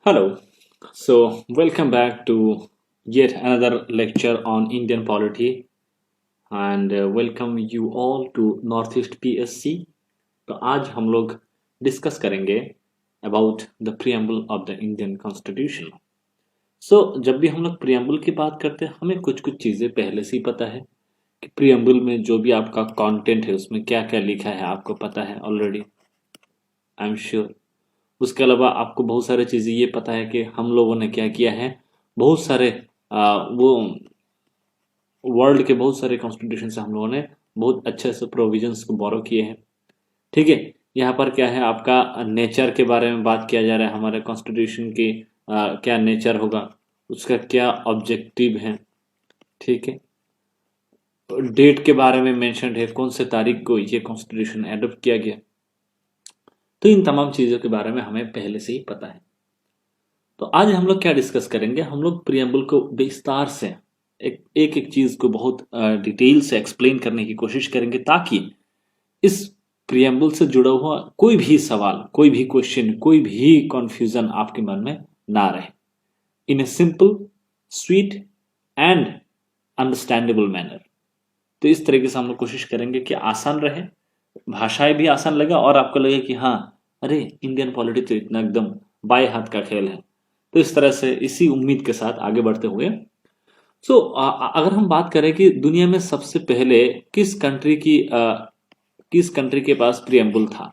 Hello. Welcome back to yet another lecture on Indian polity and welcome you all to Northeast PSC. तो आज हम लोग discuss करेंगे about the preamble of the Indian constitution. जब भी हम लोग प्रियम्बल की बात करते हैं हमें कुछ कुछ चीज़ें पहले से ही पता है कि प्रियम्बल में जो भी आपका कंटेंट है उसमें क्या क्या लिखा है आपको पता है ऑलरेडी, आई एम श्योर। उसके अलावा आपको बहुत सारी चीज़ें ये पता है कि हम लोगों ने क्या किया है, बहुत सारे वो वर्ल्ड के बहुत सारे कॉन्स्टिट्यूशन से हम लोगों ने बहुत अच्छे से प्रोविजंस को बोरो किए हैं। ठीक है, यहाँ पर क्या है आपका नेचर के बारे में बात किया जा रहा है, हमारे कॉन्स्टिट्यूशन की क्या नेचर होगा, उसका क्या ऑब्जेक्टिव है। ठीक है, डेट के बारे में मेंशन है, कौन से तारीख को ये कॉन्स्टिट्यूशन एडॉप्ट किया गया। तो इन तमाम चीज़ों के बारे में हमें पहले से ही पता है। तो आज हम लोग क्या डिस्कस करेंगे, हम लोग प्रियम्बल को विस्तार से एक एक चीज को बहुत डिटेल से एक्सप्लेन करने की कोशिश करेंगे ताकि इस प्रियम्बल से जुड़ा हुआ कोई भी सवाल, कोई भी क्वेश्चन, कोई भी कंफ्यूजन आपके मन में ना रहे, in a simple, sweet and understandable manner. तो इस तरीके से हम लोग कोशिश करेंगे कि आसान रहे, भाषाएं भी आसान लगे और आपको लगे कि हाँ अरे इंडियन पॉलिटी तो इतना एकदम बाएं हाथ का खेल है। तो इस तरह से इसी उम्मीद के साथ आगे बढ़ते हुए अगर हम बात करें कि दुनिया में सबसे पहले किस कंट्री के पास प्रियम्बल था,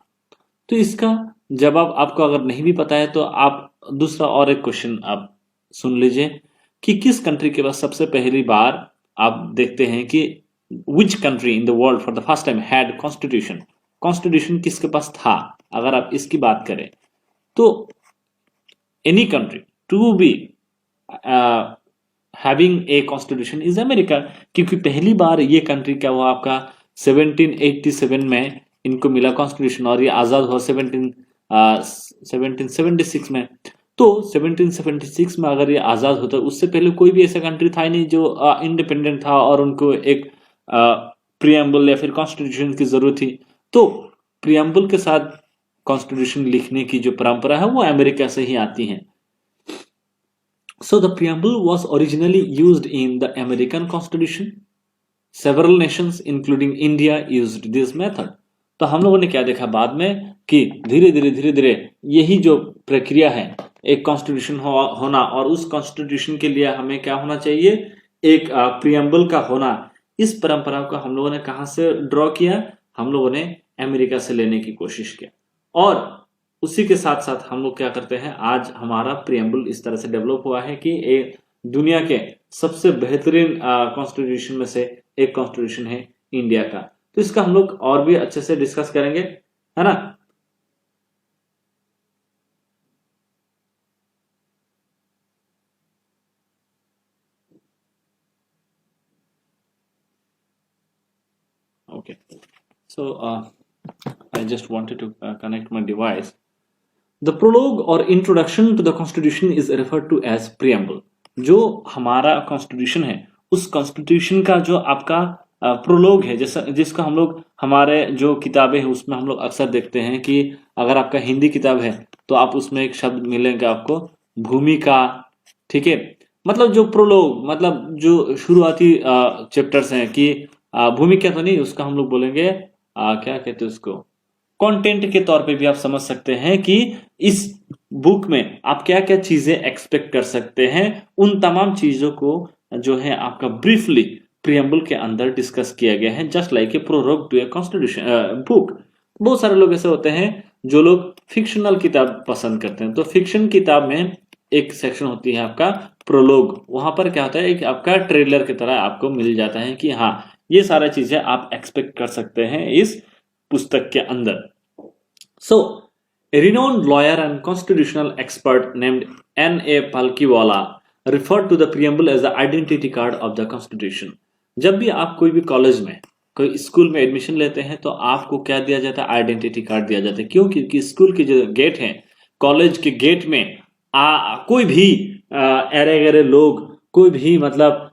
तो इसका जवाब आपको अगर नहीं भी पता है तो आप दूसरा और एक क्वेश्चन आप सुन लीजिए कि किस कंट्री के पास सबसे पहली बार आप देखते हैं कि which country in the world for the first time had constitution. Constitution किसके पास था, अगर आप इसकी बात करें तो any country to be having a constitution is America, क्योंकि पहली बार ये कंट्री क्या हुआ आपका 1787 में इनको मिला कॉन्स्टिट्यूशन और ये आज़ाद हुआ 1776 में। तो 1776 में अगर ये आज़ाद होता उससे पहले कोई भी ऐसा कंट्री था ही नहीं जो इंडिपेंडेंट था और उनको एक प्रियम्बल या फिर कॉन्स्टिट्यूशन की जरूरत थी। तो प्रियम्बल के साथ कॉन्स्टिट्यूशन लिखने की जो परंपरा है वो अमेरिका से ही आती है। So the preamble was originally used in the American Constitution. Several nations including India used this method. तो हम लोगों ने क्या देखा बाद में कि धीरे धीरे यही जो प्रक्रिया है एक कॉन्स्टिट्यूशन होना और उस कॉन्स्टिट्यूशन के लिए हमें क्या होना चाहिए, एक प्रियम्बल का होना। इस परंपरा को हम लोगों ने कहां से ड्रॉ किया, हम लोगों ने अमेरिका से लेने की कोशिश किया और उसी के साथ साथ हम लोग क्या करते हैं, आज हमारा प्रियम्बल इस तरह से डेवलप हुआ है कि दुनिया के सबसे बेहतरीन कॉन्स्टिट्यूशन में से एक कॉन्स्टिट्यूशन है इंडिया का। तो इसका हम लोग और भी अच्छे से डिस्कस करेंगे, है ना। Okay, so I just wanted to connect my device. The prologue or introduction to the constitution is referred to as preamble. जो हमारा कॉन्स्टिट्यूशन है उस कॉन्स्टिट्यूशन का जो आपका प्रोलोग है, जैसा जिसका हम लोग हमारे जो किताबें हैं उसमें हम लोग अक्सर देखते हैं कि अगर आपका हिंदी किताब है तो आप उसमें एक शब्द मिलेगा आपको भूमिका। ठीक है, मतलब जो प्रोलोग मतलब जो शुरुआती चैप्टर्स हैं कि भूमिका तो नहीं, उसका हम लोग बोलेंगे क्या कहते हैं उसको, कंटेंट के तौर पे भी आप समझ सकते हैं कि इस बुक में आप क्या क्या चीजें एक्सपेक्ट कर सकते हैं। उन तमाम चीजों को जो है आपका ब्रीफली प्रियम्बल के अंदर डिस्कस किया गया है, just like a prologue to a constitution book. बहुत सारे लोग ऐसे होते हैं जो लोग फिक्शनल किताब पसंद करते हैं, तो फिक्शन किताब में एक सेक्शन होती है आपका प्रोलोग, वहां पर क्या होता है एक आपका ट्रेलर की तरह आपको मिल जाता है कि हाँ ये सारा चीजें आप एक्सपेक्ट कर सकते हैं इस पुस्तक के अंदर। So, a renowned lawyer and constitutional expert named N.A. Palkiwala referred to the preamble as the identity card of the Constitution. जब भी आप कोई भी कॉलेज में कोई स्कूल में एडमिशन लेते हैं तो आपको क्या दिया जाता है, आइडेंटिटी कार्ड दिया जाता है। क्यों? क्योंकि स्कूल के जो गेट है, कॉलेज के गेट में कोई भी एरे गरे लोग, कोई भी मतलब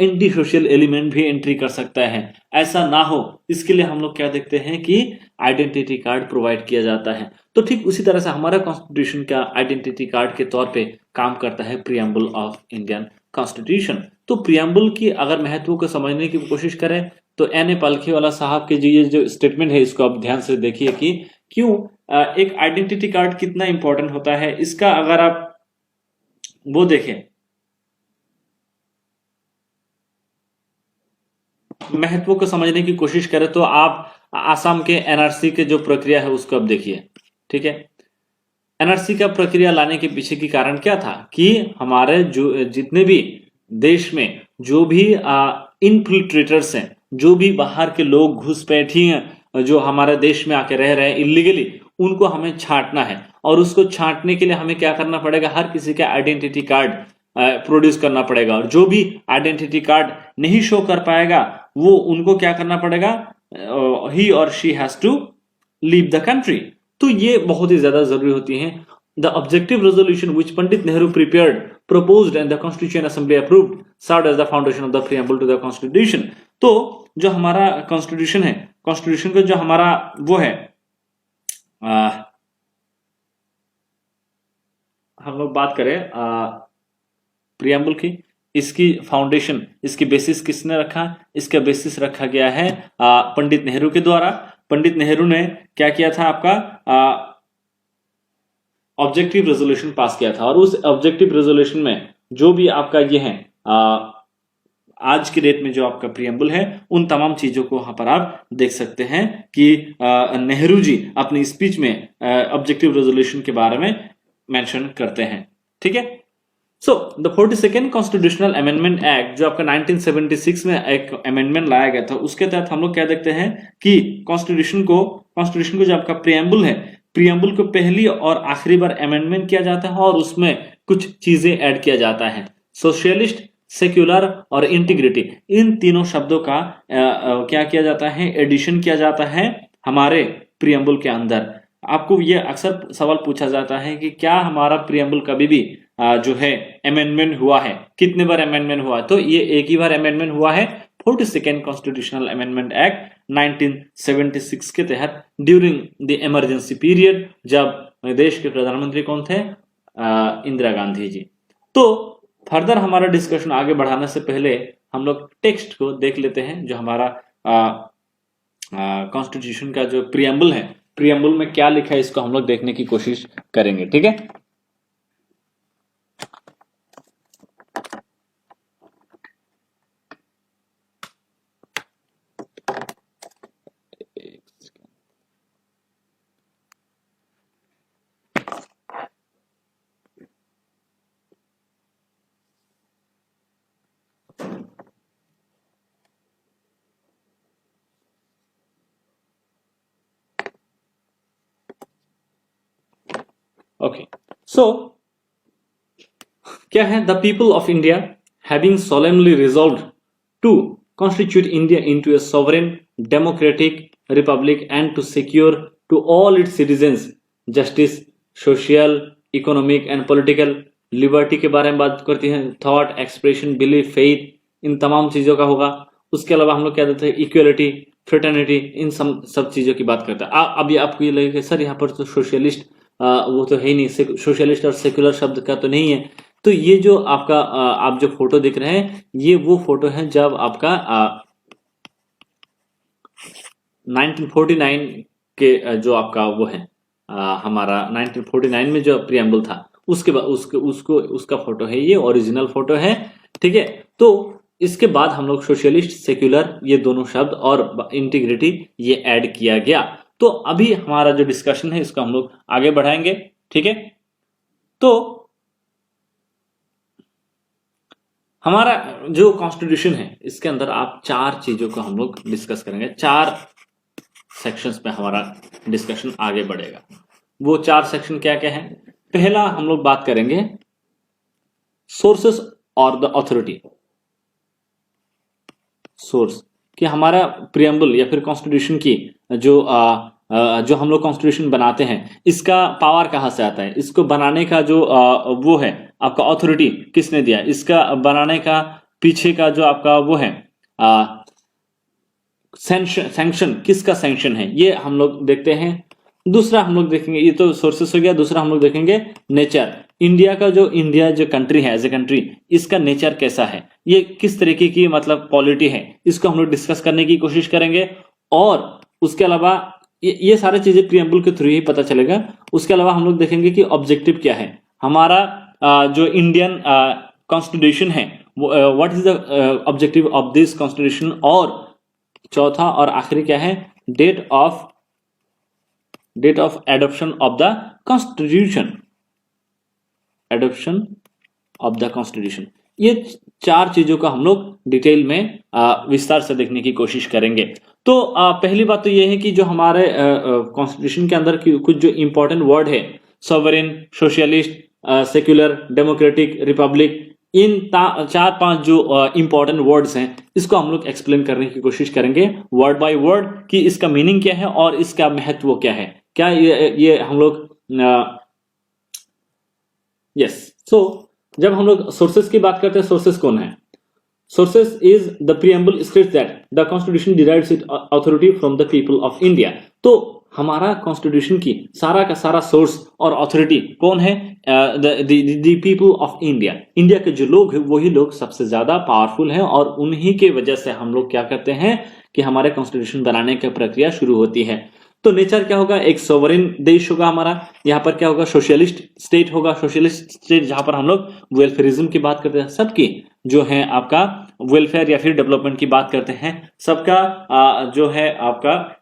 एंटी सोशल एलिमेंट भी एंट्री कर सकता है। ऐसा ना हो इसके लिए हम लोग क्या देखते हैं कि आइडेंटिटी कार्ड प्रोवाइड किया जाता है। तो तो ठीक उसी तरह से हमारा कॉन्स्टिट्यूशन का आइडेंटिटी कार्ड के तौर पे काम करता है प्रियम्बल ऑफ इंडियन कॉन्स्टिट्यूशन। तो प्रियम्बल की अगर महत्व को समझने की कोशिश करें तो एन ए पालखीवाला साहब के ये जो स्टेटमेंट है इसको आप ध्यान से देखिए कि क्यों एक आइडेंटिटी कार्ड कितना इंपॉर्टेंट होता है। इसका अगर आप वो देखें महत्व को समझने की कोशिश करें तो आप आसाम के एनआरसी के जो प्रक्रिया है उसको अब देखिए। ठीक है, एनआरसी का प्रक्रिया लाने के पीछे की कारण क्या था कि हमारे जो जितने भी देश में जो भी इनफिल्ट्रेटर्स हैं, जो भी बाहर के लोग घुसपैठी हैं जो हमारे देश में आके रह रहे हैं इलीगली, उनको हमें छांटना है। और उसको छांटने के लिए हमें क्या करना पड़ेगा, हर किसी का आइडेंटिटी कार्ड प्रोड्यूस करना पड़ेगा। और जो भी आइडेंटिटी कार्ड नहीं शो कर पाएगा वो उनको क्या करना पड़ेगा, ही और she has to leave the country. तो ये बहुत ही ज्यादा जरूरी होती है। The objective resolution which Pandit Nehru prepared, proposed and the Constituent Assembly approved served as the foundation of the preamble to the Constitution। तो जो हमारा कॉन्स्टिट्यूशन है, कॉन्स्टिट्यूशन का जो हमारा वो है हम लोग बात करें प्रियम्बल की, इसकी फाउंडेशन, इसकी बेसिस किसने रखा, इसका बेसिस रखा गया है पंडित नेहरू के द्वारा। पंडित नेहरू ने क्या किया था, आपका ऑब्जेक्टिव रेजोल्यूशन पास किया था। और उस ऑब्जेक्टिव रेजोल्यूशन में जो भी आपका ये है आज के डेट में जो आपका प्रियम्बल है, उन तमाम चीजों को वहां पर आप देख सकते हैं कि नेहरू जी अपनी स्पीच में ऑब्जेक्टिव रेजोल्यूशन के बारे में मेंशन करते हैं। ठीक है, so the 42nd constitutional amendment act जो आपका 1976 में एक अमेंडमेंट लाया गया था, उसके तहत हम लोग क्या देखते हैं कि कॉन्स्टिट्यूशन को जो आपका प्रियम्बल है, प्रियम्बल को पहली और आखिरी बार अमेंडमेंट किया जाता है और उसमें कुछ चीजें ऐड किया जाता है। सोशलिस्ट, सेक्युलर और इंटीग्रिटी, इन तीनों शब्दों का क्या किया जाता है, एडिशन किया जाता है हमारे प्रियम्बल के अंदर। आपको ये अक्सर सवाल पूछा जाता है कि क्या हमारा प्रियम्बल कभी भी जो है अमेंडमेंट हुआ है, कितने बार अमेंडमेंट हुआ, तो ये एक ही बार अमेंडमेंट हुआ है 42nd कॉन्स्टिट्यूशनल अमेंडमेंट एक्ट 1976 के तहत ड्यूरिंग द इमरजेंसी पीरियड, जब देश के प्रधानमंत्री कौन थे, इंदिरा गांधी जी। तो फर्दर हमारा डिस्कशन आगे बढ़ाने से पहले हम लोग टेक्स्ट को देख लेते हैं, जो हमारा कॉन्स्टिट्यूशन का जो प्रियम्बल है, प्रियम्बल में क्या लिखा है इसको हम लोग देखने की कोशिश करेंगे। ठीक है, ओके, सो क्या है, the people of India having solemnly resolved to constitute India into a sovereign democratic republic and to secure to all its citizens justice, social, economic and political liberty के बारे में बात करती हैं, थॉट, एक्सप्रेशन, बिलीफ, फेथ, इन तमाम चीजों का होगा। उसके अलावा हम लोग क्या देते हैं, इक्वलिटी, फ्रेटर्निटी, इन सब चीजों की बात करते हैं। अभी आपको ये लगेगा सर यहाँ पर तो सोशलिस्ट वो तो है ही नहीं, सोशलिस्ट और सेक्युलर शब्द का तो नहीं है। तो ये जो आपका आप जो फोटो देख रहे हैं, ये वो फोटो है जब आपका 1949 के जो आपका वो है हमारा 1949 में जो प्रियम्बल था उसके बाद उसका फोटो है, ये ओरिजिनल फोटो है। ठीक है, तो इसके बाद हम लोग सोशलिस्ट, सेक्युलर, ये दोनों शब्द और इंटीग्रिटी ये ऐड किया गया। तो अभी हमारा जो डिस्कशन है इसको हम लोग आगे बढ़ाएंगे। ठीक है, तो हमारा जो कॉन्स्टिट्यूशन है इसके अंदर आप चार चीजों को हम लोग डिस्कस करेंगे, चार सेक्शंस में हमारा डिस्कशन आगे बढ़ेगा। वो चार सेक्शन क्या क्या है, पहला हम लोग बात करेंगे सोर्सेस और द अथॉरिटी। सोर्स कि हमारा प्रियम्बल या फिर कॉन्स्टिट्यूशन की जो हम लोग कॉन्स्टिट्यूशन बनाते हैं, इसका पावर कहाँ से आता है, इसको बनाने का जो वो है आपका अथॉरिटी किसने दिया, इसका बनाने का पीछे का जो आपका वो है सैंक्शन किसका सैंक्शन है, ये हम लोग देखते हैं। दूसरा हम लोग देखेंगे, ये तो सोर्सेस हो गया, दूसरा हम लोग देखेंगे नेचर। इंडिया जो कंट्री है एज ए कंट्री, इसका नेचर कैसा है, ये किस तरीके की मतलब क्वालिटी है, इसको हम लोग डिस्कस करने की कोशिश करेंगे। और उसके अलावा ये सारी चीजें प्रियम्बल के थ्रू ही पता चलेगा। उसके अलावा हम लोग देखेंगे कि ऑब्जेक्टिव क्या है हमारा, जो इंडियन कॉन्स्टिट्यूशन है, what is the objective of this constitution. और चौथा और आखिरी क्या है, date of adoption of the constitution, adoption of the constitution. ये चार चीजों का हम लोग डिटेल में विस्तार से देखने की कोशिश करेंगे। तो पहली बात तो ये है कि जो हमारे कॉन्स्टिट्यूशन के अंदर की कुछ जो इंपॉर्टेंट वर्ड है, sovereign, socialist, secular, democratic, republic, इन चार पांच जो इंपॉर्टेंट वर्ड्स हैं, इसको हम लोग एक्सप्लेन करने की कोशिश करेंगे वर्ड बाय वर्ड कि इसका मीनिंग क्या है और इसका महत्व क्या है। क्या ये हम लोग यस सो जब हम लोग सोर्सेस की बात करते हैं, सोर्सेस कौन है? Sources is the preamble states that the constitution derives it's authority from the people of India. तो हमारा कॉन्स्टिट्यूशन की सारा का सारा सोर्स और अथॉरिटी कौन है? The people of India. India के जो लोग हैं वही लोग सबसे ज्यादा पावरफुल हैं और उन्हीं के वजह से हम लोग क्या करते हैं कि हमारे कॉन्स्टिट्यूशन बनाने की प्रक्रिया शुरू होती है। तो नेचर क्या होगा? एक सोवरेन देश होगा हमारा। यहाँ पर क्या होगा? सोशलिस्ट स्टेट होगा। सोशलिस्ट स्टेट जहां पर हम लोग वेलफेयरिज्म की बात करते हैं, सबकी जो है आपका वेलफेयर या फिर डेवलपमेंट की बात करते हैं, सबका जो है आपका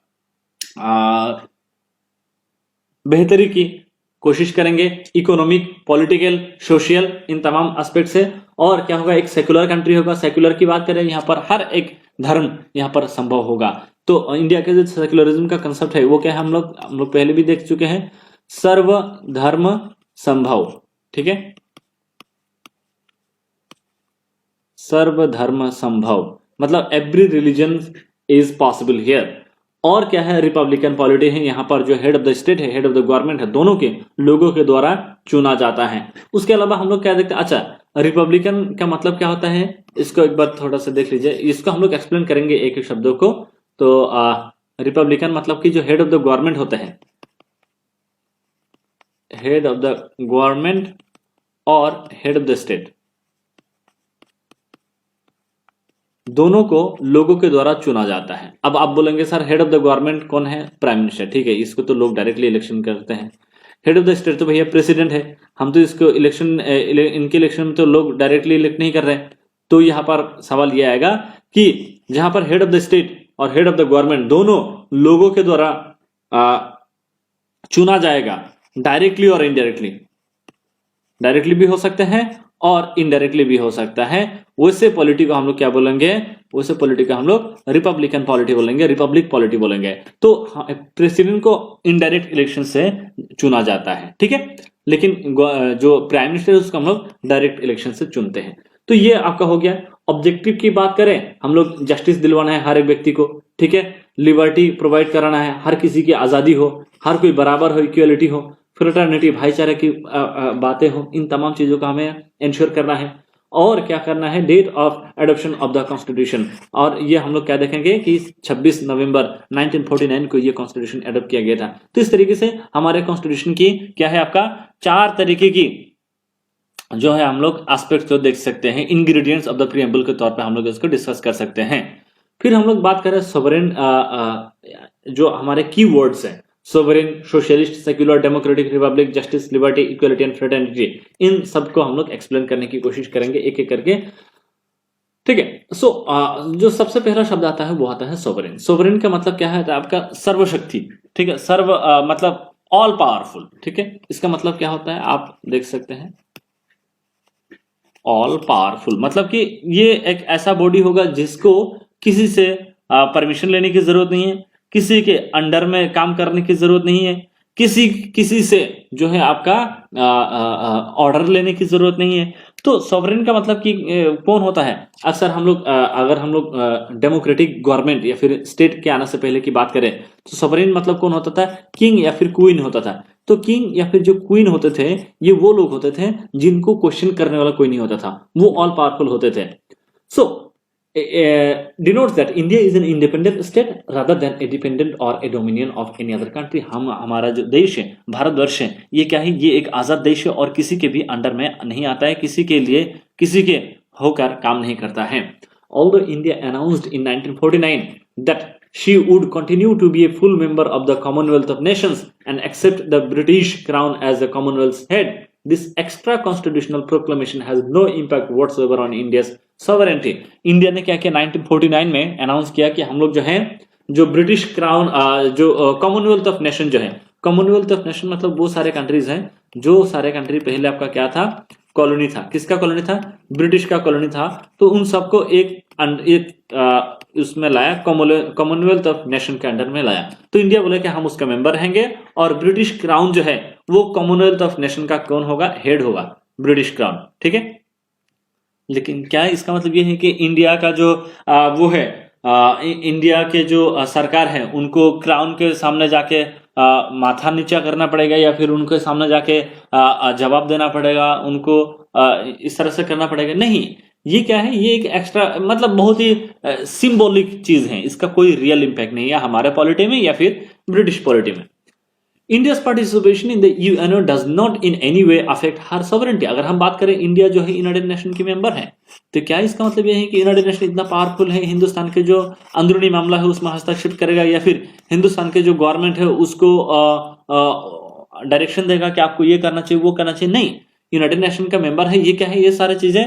बेहतरी की कोशिश करेंगे, इकोनॉमिक, पॉलिटिकल, सोशल, इन तमाम एस्पेक्ट से। और क्या होगा? एक सेक्युलर कंट्री होगा। सेक्युलर की बात करें, यहाँ पर हर एक धर्म यहाँ पर संभव होगा। तो इंडिया के जो सेक्युलरिज्म का कंसेप्ट है वो क्या है? हम लोग पहले भी देख चुके हैं, सर्वधर्म संभव। ठीक है, सर्वधर्म संभव मतलब every religion is possible here. और क्या है? रिपब्लिकन पॉलिटी है। यहाँ पर जो हेड ऑफ द स्टेट है, हेड ऑफ द गवर्नमेंट है, दोनों के लोगों के द्वारा चुना जाता है। उसके अलावा हम लोग क्या देखते हैं? अच्छा, रिपब्लिकन का मतलब क्या होता है, इसको एक बार थोड़ा सा देख लीजिए। इसको हम लोग एक्सप्लेन करेंगे एक एक शब्दों को। तो रिपब्लिकन मतलब कि जो हेड ऑफ द गवर्नमेंट होता है, हेड ऑफ द गवर्नमेंट और हेड ऑफ द स्टेट, दोनों को लोगों के द्वारा चुना जाता है। अब आप बोलेंगे sir head of the government कौन है? Prime minister. ठीक है, इसको तो लोग डायरेक्टली इलेक्शन करते हैं। हेड ऑफ द स्टेट तो भैया प्रेसिडेंट है, हम तो इसको इलेक्शन इनके इलेक्शन में तो लोग डायरेक्टली इलेक्ट नहीं कर रहे। तो यहाँ पर सवाल यह आएगा कि जहां पर हेड ऑफ द स्टेट और हेड ऑफ द गवर्नमेंट दोनों लोगों के द्वारा चुना जाएगा, डायरेक्टली और इनडायरेक्टली। डायरेक्टली भी हो सकते हैं और इनडायरेक्टली भी हो सकता है। वैसे पॉलिटी को हम लोग क्या बोलेंगे? वैसे पॉलिटी को हम लोग रिपब्लिकन पॉलिटी बोलेंगे, रिपब्लिक पॉलिटी बोलेंगे। तो प्रेसिडेंट को इनडायरेक्ट इलेक्शन से चुना जाता है। ठीक है, लेकिन जो प्राइम मिनिस्टर है उसको हम लोग डायरेक्ट इलेक्शन से चुनते हैं। तो ये आपका हो गया। ऑब्जेक्टिव की बात करें, हम लोग जस्टिस दिलवाना है हर एक व्यक्ति को। ठीक है, लिबर्टी प्रोवाइड कराना है, हर किसी की आजादी हो, हर कोई बराबर हो, इक्वलिटी हो, फ्रेटर्निटी, भाईचारे की बातें हो, इन तमाम चीजों का हमें इंश्योर करना है। और क्या करना है? Date of adoption of the constitution. और ये हम लोग क्या देखेंगे कि 26 नवंबर 1949 को ये कॉन्स्टिट्यूशन एडॉप्ट किया गया था। तो इस तरीके से हमारे कॉन्स्टिट्यूशन की क्या है आपका, चार तरीके की जो है हम लोग एस्पेक्ट तो देख सकते हैं। इंग्रेडिएंट्स ऑफ द प्रीएम्बल के तौर पे हम लोग इसको डिस्कस कर सकते हैं। फिर हम लोग बात करें सोवरेन, जो हमारे की वर्ड्स हैं, sovereign, socialist, secular, democratic, republic, justice, liberty, equality and fraternity, इन सबको हम लोग एक्सप्लेन करने की कोशिश करेंगे एक एक करके। ठीक है, सो जो सबसे पहला शब्द आता है वो आता है सोवरेन। सोवरेन का मतलब क्या है? आपका सर्वशक्ति। ठीक है, सर्व मतलब ऑल पावरफुल। ठीक है, इसका मतलब क्या होता है आप देख सकते हैं, ऑल पावरफुल मतलब कि ये एक ऐसा बॉडी होगा जिसको किसी से परमिशन लेने की जरूरत नहीं है, किसी के अंडर में काम करने की जरूरत नहीं है, किसी से जो है आपका ऑर्डर लेने की जरूरत नहीं है। तो सॉवरेन का मतलब कि कौन होता है? अक्सर हम लोग अगर हम लोग डेमोक्रेटिक गवर्नमेंट या फिर स्टेट के आने से पहले की बात करें तो सॉवरेन मतलब कौन होता था? किंग या फिर क्वीन होता था। तो किंग या फिर जो क्वीन होते थे ये वो लोग होते थे जिनको क्वेश्चन करने वाला कोई नहीं होता था, वो ऑल पावरफुल होते थे। सो denotes that India is an independent state rather than a dependent or a dominion of any other country. हम हमारा जो देश है भारतवर्ष है ये क्या है, ये एक आजाद देश है और किसी के भी अंडर में नहीं आता है, किसी के लिए किसी के होकर काम नहीं करता है. Although India announced in 1949 that she would continue to be a full member of the Commonwealth of Nations and accept the British crown as the Commonwealth's head, this extra constitutional proclamation has no impact whatsoever on India's sovereignty. India ने क्या किया 1949 में announce किया कि हम लोग जो है जो ब्रिटिश क्राउन जो कॉमनवेल्थ ऑफ नेशन जो है, कॉमनवेल्थ ऑफ नेशन मतलब वो सारे कंट्रीज हैं जो सारे कंट्री पहले आपका क्या था, कॉलोनी था. किसका कॉलोनी था? ब्रिटिश का कॉलोनी था. तो उन सबको एक उसमें लाया, कॉमनवेल्थ ऑफ नेशन के अंडर में लाया. तो इंडिया बोले कि हम उसका मेंबर रहेंगे और ब्रिटिश क्राउन जो है वो कॉमनवेल्थ ऑफ नेशन का कौन होगा? हेड होगा, ब्रिटिश क्राउन. ठीक है. लेकिन क्या इसका मतलब ये है कि इंडिया का जो वो है इंडिया के जो सरकार है उनको क्राउन के सामने जाके माथा नीचा करना पड़ेगा या फिर उनके सामने जाके जवाब देना पड़ेगा, उनको इस तरह से करना पड़ेगा? नहीं. ये क्या है, ये एक एक्स्ट्रा मतलब बहुत ही सिंबॉलिक चीज है, इसका कोई रियल इंपैक्ट नहीं है हमारे पॉलिटी में या फिर ब्रिटिश पॉलिटी में. India's participation in the UNO does not in any way affect her sovereignty. अगर हम बात करें इंडिया जो है यूनाइटेड नेशन की मेंबर है, तो क्या इसका मतलब यह है कि यूनाइटेड नेशन इतना पावरफुल है, हिंदुस्तान के जो अंदरूनी मामला है उसमें हस्तक्षेप करेगा या फिर हिंदुस्तान के जो गवर्नमेंट है उसको डायरेक्शन देगा कि आपको ये करना चाहिए वो करना चाहिए? नहीं. यूनाइटेड नेशन का मेंबर है, ये क्या है, ये सारी चीजें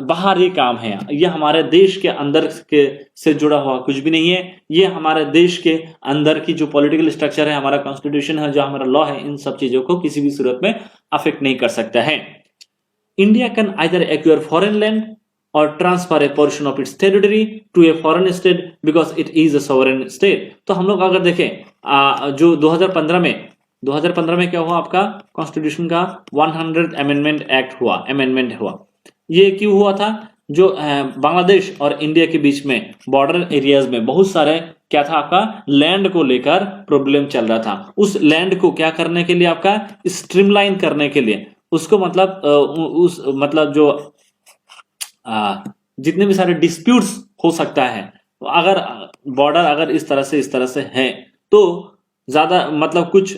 बाहरी काम है, ये हमारे देश के अंदर के से जुड़ा हुआ कुछ भी नहीं है. ये हमारे देश के अंदर की जो पॉलिटिकल स्ट्रक्चर है, हमारा कॉन्स्टिट्यूशन है, जो हमारा लॉ है, इन सब चीजों को किसी भी सूरत में अफेक्ट नहीं कर सकता है. India can either acquire foreign land और transfer a portion of its territory to a foreign state because it is a sovereign state. तो हम लोग अगर देखें जो 2015 में क्या हुआ, आपका कॉन्स्टिट्यूशन का 100th अमेंडमेंट हुआ. ये क्यों हुआ था? जो बांग्लादेश और इंडिया के बीच में बॉर्डर एरियाज में बहुत सारे क्या था, आपका लैंड को लेकर प्रॉब्लम चल रहा था. उस लैंड को क्या करने के लिए, आपका स्ट्रीमलाइन करने के लिए, उसको मतलब जो जितने भी सारे डिस्प्यूट्स हो सकता है, अगर बॉर्डर अगर इस तरह से है तो ज्यादा मतलब कुछ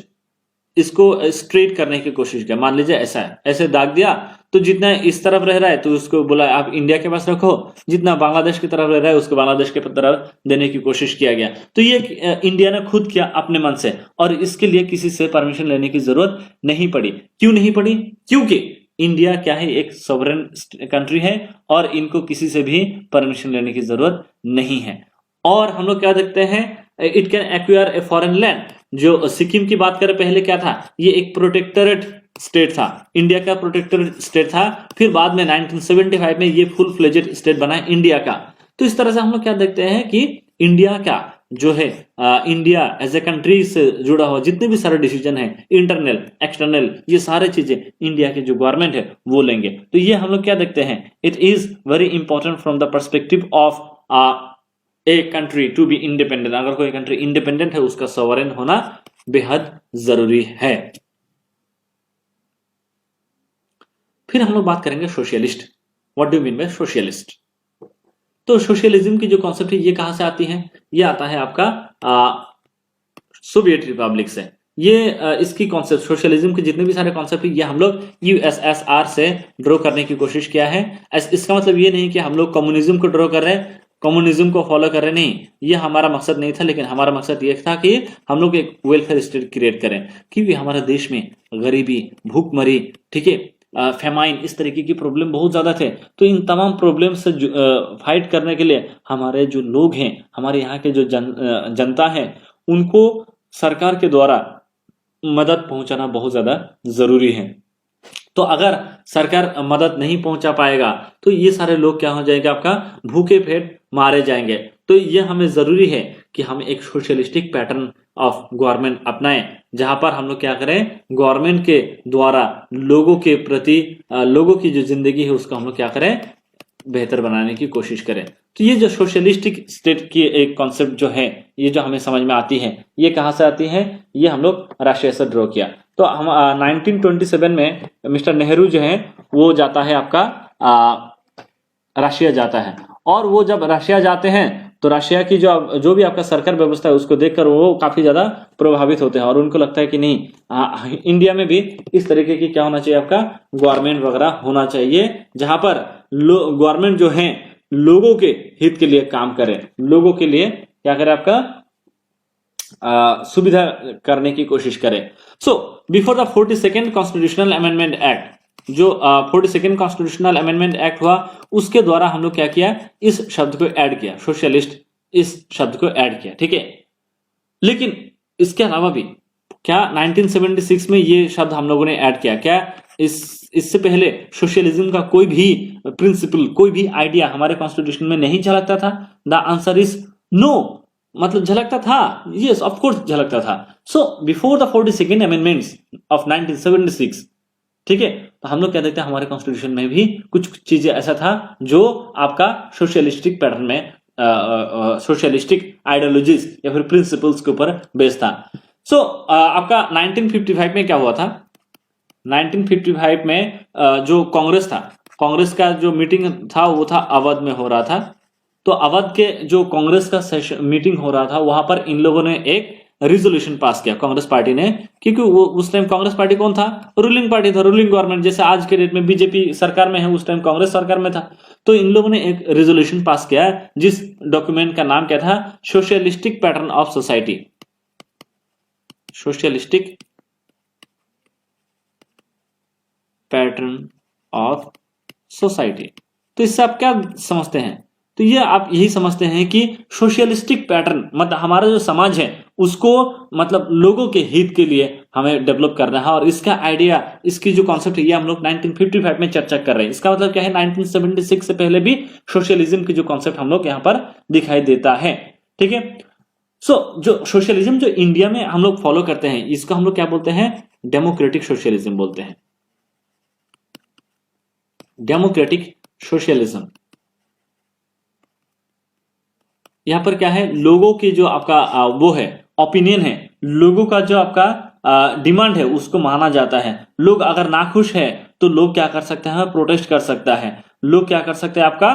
इसको स्ट्रेट करने की कोशिश किया. मान लीजिए ऐसा है, ऐसे दाग दिया तो जितना इस तरफ रह रहा है तो उसको बोला आप इंडिया के पास रखो, जितना बांग्लादेश की तरफ रह रहा है उसको बांग्लादेश के तरफ देने की कोशिश किया गया. तो ये इंडिया ने खुद किया अपने मन से और इसके लिए किसी से परमिशन लेने की जरूरत नहीं पड़ी. क्यों नहीं पड़ी? क्योंकि इंडिया क्या है, एक सॉवरेन कंट्री है और इनको किसी से भी परमिशन लेने की जरूरत नहीं है. और हम लोग क्या देखते हैं, it can acquire a foreign land. जो सिक्किम की बात करें, पहले क्या था, ये एक प्रोटेक्टरेट स्टेट था, इंडिया का प्रोटेक्टरेट स्टेट था. फिर बाद में 1975 में ये फुल फ्लेजेड स्टेट बना इंडिया का. तो इस तरह से हम लोग क्या देखते हैं कि इंडिया का जो है इंडिया एज ए कंट्री से जुड़ा हुआ जितने भी सारे डिसीजन है, इंटरनल एक्सटर्नल, ये सारे चीजें इंडिया के जो गवर्नमेंट है वो लेंगे. तो ये हम लोग क्या देखते हैं, it is very important from the perspective of a country to be independent. अगर कोई कंट्री इंडिपेंडेंट है उसका सॉवरेन होना बेहद जरूरी है. फिर हम लोग बात करेंगे socialist. What do mean by socialist? तो सोशलिज्म की जो कॉन्सेप्ट है ये कहां से आती है? ये आता है आपका सोवियत रिपब्लिक से. ये इसकी कॉन्सेप्ट, सोशलिज्म के जितने भी सारे कॉन्सेप्ट है ये हम लोग यूएसएसआर से ड्रॉ करने की कोशिश किया है. इसका मतलब ये नहीं कि हम लोग कम्युनिज्म को ड्रॉ कर रहे हैं, कम्युनिज्म को फॉलो कर रहे, नहीं, ये हमारा मकसद नहीं था. लेकिन हमारा मकसद ये था कि हम लोग एक वेलफेयर स्टेट क्रिएट करें, क्योंकि हमारे देश में गरीबी, भूखमरी, ठीक है, फेमाइन, इस तरीके की प्रॉब्लम बहुत ज्यादा थे. तो इन तमाम प्रॉब्लम से फाइट करने के लिए हमारे जो लोग हैं, हमारे यहाँ के जो जनता है, उनको सरकार के द्वारा मदद पहुंचाना बहुत ज्यादा जरूरी है. तो अगर सरकार मदद नहीं पहुंचा पाएगा तो ये सारे लोग क्या हो जाएंगे, आपका भूखे पेट मारे जाएंगे. तो ये हमें जरूरी है कि हम एक सोशलिस्टिक पैटर्न ऑफ गवर्नमेंट अपनाएं, जहां पर हम लोग क्या करें, गवर्नमेंट के द्वारा लोगों के प्रति लोगों की जो जिंदगी है उसको हम लोग क्या करें, बेहतर बनाने की कोशिश करें. तो ये जो सोशलिस्टिक स्टेट की एक कॉन्सेप्ट जो है, ये जो हमें समझ में आती है, ये कहां से आती है? ये हम लोग राशिया से ड्रॉ किया. तो हम 1927 में मिस्टर नेहरू जो है वो जाता है आपका राशिया जाता है और वो जब रशिया जाते हैं तो रशिया की जो भी आपका सरकार व्यवस्था है उसको देखकर वो काफी ज्यादा प्रभावित होते हैं और उनको लगता है कि नहीं, इंडिया में भी इस तरीके की क्या होना चाहिए, आपका गवर्नमेंट वगैरह होना चाहिए जहां पर गवर्नमेंट जो है लोगों के हित के लिए काम करे, लोगों के लिए क्या करे, आपका सुविधा करने की कोशिश करें। सो before the 42nd constitutional amendment act, जो 42nd कॉन्स्टिट्यूशनल अमेंडमेंट एक्ट हुआ उसके द्वारा हम लोग क्या किया, इस शब्द को ऐड किया, सोशलिस्ट इस शब्द को ऐड किया, ठीक है। लेकिन इसके अलावा भी क्या 1976 में ये शब्द हम लोगों ने ऐड किया क्या, इससे पहले सोशलिज्म का कोई भी प्रिंसिपल, कोई भी आइडिया हमारे कॉन्स्टिट्यूशन में नहीं झलकता था? The answer is no. मतलब झलकता था, यस ऑफ कोर्स झलकता था। So before the 42nd amendments of 1976, ठीक है, तो हम लोग क्या देखते हैं हमारे कॉन्स्टिट्यूशन में भी कुछ चीजें ऐसा था जो आपका सोशलिस्टिक पैटर्न में, सोशलिस्टिक आइडियोलॉजीज या फिर प्रिंसिपल्स के ऊपर बेस्ड था। सो आपका 1955 में क्या हुआ था, 1955 में जो कांग्रेस था, कांग्रेस का जो मीटिंग था वो था अवध में हो रहा था। तो अवध के जो कांग्रेस का मीटिंग हो रहा था वहां पर इन लोगों ने एक रिजोल्यूशन पास किया कांग्रेस पार्टी ने, क्योंकि वो उस टाइम कांग्रेस पार्टी कौन था, रूलिंग पार्टी था, रूलिंग गवर्नमेंट। जैसे आज के डेट में बीजेपी सरकार में है, उस टाइम कांग्रेस सरकार में था। तो इन लोगों ने एक रिजोल्यूशन पास किया जिस डॉक्यूमेंट का नाम क्या था, socialistic pattern of society, socialistic pattern of society. तो इससे आप क्या समझते हैं, तो ये आप यही समझते हैं कि सोशलिस्टिक पैटर्न मतलब हमारा जो समाज है उसको मतलब लोगों के हित के लिए हमें डेवलप करना है। और इसका आइडिया, इसकी जो कॉन्सेप्ट है ये हम लोग 1955 में चर्चा कर रहे हैं। इसका मतलब क्या है, 1976 से पहले भी सोशलिज्म की जो कॉन्सेप्ट हम लोग यहाँ पर दिखाई देता है, ठीक है। सो जो सोशलिज्म जो इंडिया में हम लोग फॉलो करते हैं इसको हम लोग क्या बोलते हैं, डेमोक्रेटिक सोशलिज्म बोलते हैं, डेमोक्रेटिक सोशलिज्म। यहां पर क्या है, लोगों की जो आपका वो है ओपिनियन है, लोगों का जो आपका डिमांड है उसको माना जाता है। लोग अगर नाखुश है तो लोग क्या कर सकते हैं, प्रोटेस्ट कर सकता है, लोग क्या कर सकते हैं, आपका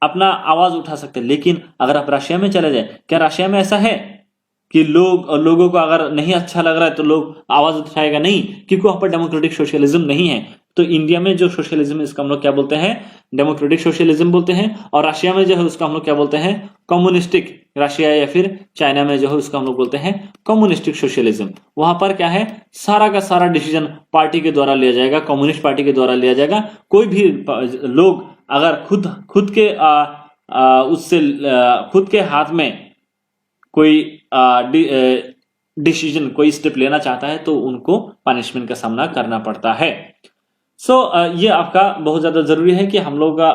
अपना आवाज उठा सकते हैं। लेकिन अगर आप रशिया में चले जाए, क्या रशिया में ऐसा है कि लोगों को अगर नहीं अच्छा लग रहा है तो लोग आवाज उठाएगा? नहीं, क्योंकि वहां पर डेमोक्रेटिक सोशलिज्म नहीं है। तो इंडिया में जो सोशलिज्म है इसका हम लोग क्या बोलते हैं, डेमोक्रेटिक सोशलिज्म बोलते हैं। और रशिया में जो है उसका हम लोग क्या बोलते हैं, कम्युनिस्टिक, रशिया या फिर चाइना में जो है उसका हम लोग बोलते हैं कम्युनिस्टिक सोशलिज्म। वहां पर क्या है, सारा का सारा डिसीजन पार्टी के द्वारा लिया जाएगा, कम्युनिस्ट पार्टी के द्वारा लिया जाएगा। कोई भी लोग अगर खुद के उससे खुद के हाथ में कोई डिसीजन, कोई स्टेप लेना चाहता है तो उनको पनिशमेंट का सामना करना पड़ता है। सो ये आपका बहुत ज्यादा जरूरी है कि हम लोग का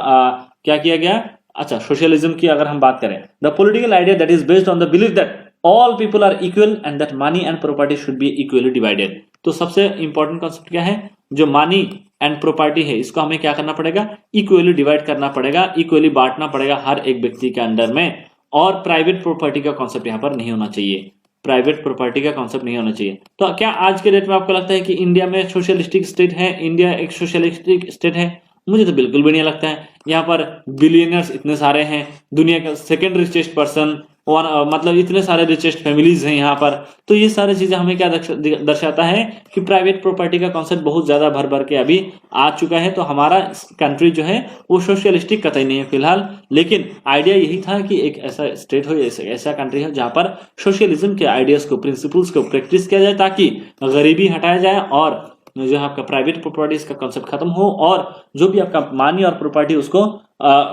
क्या किया गया। अच्छा, सोशलिज्म की अगर हम बात करें, the political idea that is based on the belief that all people are equal and that money and property should be equally divided. तो सबसे इंपॉर्टेंट कॉन्सेप्ट क्या है, जो मनी एंड प्रॉपर्टी है इसको हमें क्या करना पड़ेगा, इक्वली डिवाइड करना पड़ेगा, इक्वली बांटना पड़ेगा हर एक व्यक्ति के अंडर में। और प्राइवेट प्रॉपर्टी का कॉन्सेप्ट यहाँ पर नहीं होना चाहिए, प्राइवेट प्रॉपर्टी का कॉन्सेप्ट नहीं होना चाहिए। तो क्या आज के डेट में आपको लगता है कि इंडिया में सोशलिस्टिक स्टेट है, इंडिया एक सोशलिस्टिक स्टेट है? मुझे तो बिल्कुल भी नहीं लगता है। यहाँ पर बिलियनर्स इतने सारे हैं, दुनिया का सेकंड रिचेस्ट पर्सन, मतलब इतने सारे रिचेस्ट फैमिलीज हैं यहाँ पर। तो ये सारी चीजें हमें क्या दर्शाता है कि प्राइवेट प्रॉपर्टी का कॉन्सेप्ट बहुत ज्यादा भर भर के अभी आ चुका है। तो हमारा कंट्री जो है वो सोशलिस्टिक कतई नहीं है फिलहाल, लेकिन आइडिया यही था कि एक ऐसा स्टेट हो, ऐसा कंट्री हो जहां पर सोशलिज्म के आइडियाज को, प्रिंसिपल्स को प्रैक्टिस किया जाए, ताकि गरीबी हटाया जाए और जो आपका प्राइवेट प्रॉपर्टीज का कॉन्सेप्ट खत्म हो और जो भी आपका मानी और प्रॉपर्टी उसको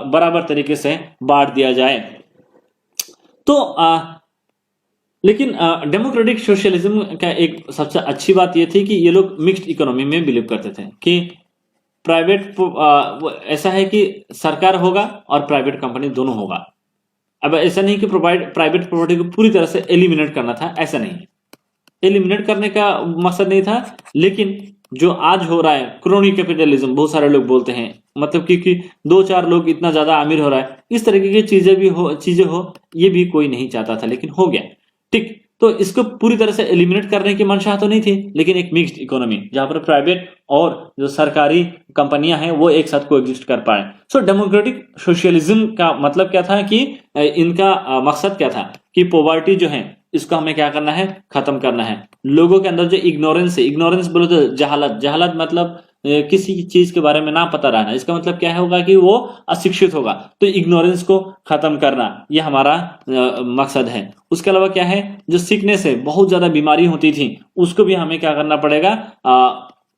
बराबर तरीके से बांट दिया जाए। तो लेकिन डेमोक्रेटिक सोशलिज्म का एक सबसे अच्छी बात यह थी कि ये लोग मिक्स्ड इकोनॉमी में बिलीव करते थे कि प्राइवेट ऐसा है कि सरकार होगा और प्राइवेट कंपनी दोनों होगा। अब ऐसा नहीं कि प्राइवेट प्रॉपर्टी को पूरी तरह से एलिमिनेट करना था, ऐसा नहीं, एलिमिनेट करने का मकसद नहीं था। लेकिन जो आज हो रहा है क्रोनी कैपिटलिज्म, बहुत सारे लोग बोलते हैं, मतलब कि 2-4 लोग इतना ज्यादा अमीर हो रहा है, इस तरीके की चीजें हो, ये भी कोई नहीं चाहता था, लेकिन हो गया। ठीक, तो इसको पूरी तरह से एलिमिनेट करने की मंशा तो नहीं थी, लेकिन एक मिक्स्ड इकोनॉमी जहां पर प्राइवेट और जो सरकारी कंपनियां हैं वो एक साथ कोएग्जिस्ट कर पाए। सो डेमोक्रेटिक सोशलिज्म का मतलब क्या था कि इनका मकसद क्या था कि पॉवर्टी जो है इसको हमें क्या करना है, खत्म करना है। लोगों के अंदर जो इग्नोरेंस है, इग्नोरेंस बोलो तो जहालत, जहालत मतलब किसी चीज के बारे में ना पता रहना, इसका मतलब क्या होगा कि वो अशिक्षित होगा। तो इग्नोरेंस को खत्म करना ये हमारा मकसद है। उसके अलावा क्या है, जो सिकनेस है, बहुत ज्यादा बीमारी होती थी, उसको भी हमें क्या करना पड़ेगा,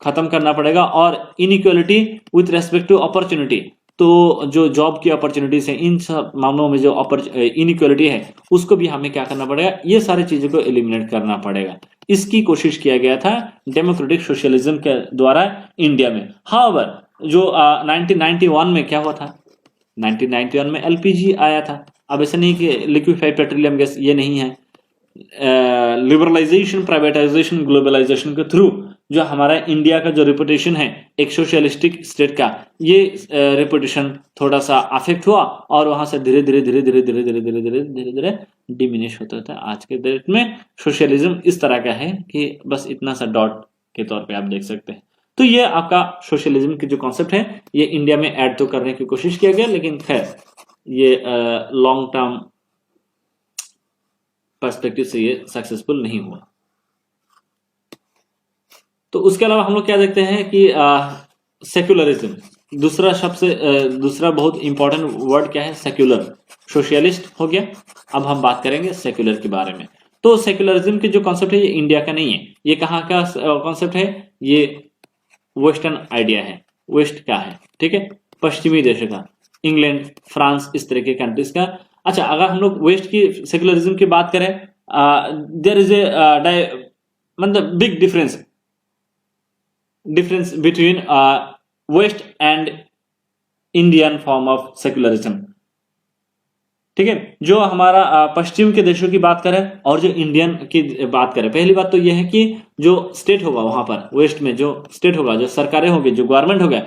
खत्म करना पड़ेगा। और inequality with respect to opportunity, तो जो जॉब की अपॉर्चुनिटीज है, इन सब मामलों में जो इनइक्वालिटी है उसको भी हमें क्या करना पड़ेगा, ये सारी चीजों को एलिमिनेट करना पड़ेगा। इसकी कोशिश किया गया था डेमोक्रेटिक सोशलिज्म के द्वारा इंडिया में। हाउएवर जो 1991 में क्या हुआ था, 1991 में एलपीजी आया था। अब ऐसा नहीं कि लिक्विफाइड पेट्रोलियम गैस ये नहीं है। लिबरलाइजेशन, प्राइवेटाइजेशन, ग्लोबलाइजेशन के थ्रू जो हमारा इंडिया का जो रेपुटेशन है एक सोशलिस्टिक स्टेट का, ये रेपुटेशन थोड़ा सा अफेक्ट हुआ और वहां से धीरे धीरे धीरे धीरे धीरे धीरे धीरे धीरे धीरे धीरे डिमिनिश होता था। आज के डेट में सोशलिज्म इस तरह का है कि बस इतना सा डॉट के तौर पे आप देख सकते हैं। तो ये आपका सोशलिज्म की जो कॉन्सेप्ट है ये इंडिया में ऐड तो करने की कोशिश किया गया, लेकिन खैर ये लॉन्ग टर्म पर्सपेक्टिव से ये सक्सेसफुल नहीं हुआ। तो उसके अलावा हम लोग क्या देखते हैं कि सेक्युलरिज्म, दूसरा शब्द से दूसरा बहुत इंपॉर्टेंट वर्ड क्या है, सेक्युलर। सोशलिस्ट हो गया, अब हम बात करेंगे सेक्युलर के बारे में। तो सेक्युलरिज्म की जो कॉन्सेप्ट है ये इंडिया का नहीं है, ये कहाँ का कॉन्सेप्ट है, ये वेस्टर्न आइडिया है, वेस्ट का है, ठीक है, पश्चिमी देशों का, इंग्लैंड, फ्रांस, इस तरह के कंट्रीज का। अच्छा, अगर हम लोग वेस्ट की सेक्युलरिज्म की बात करें, देयर इज ए मतलब big difference between West and Indian form of secularism, ठीक है। जो हमारा पश्चिम के देशों की बात करें और जो इंडियन की बात करें, पहली बात तो यह है कि जो स्टेट होगा वहां पर वेस्ट में, जो स्टेट होगा, जो सरकारें होगी, जो गवर्नमेंट होगा,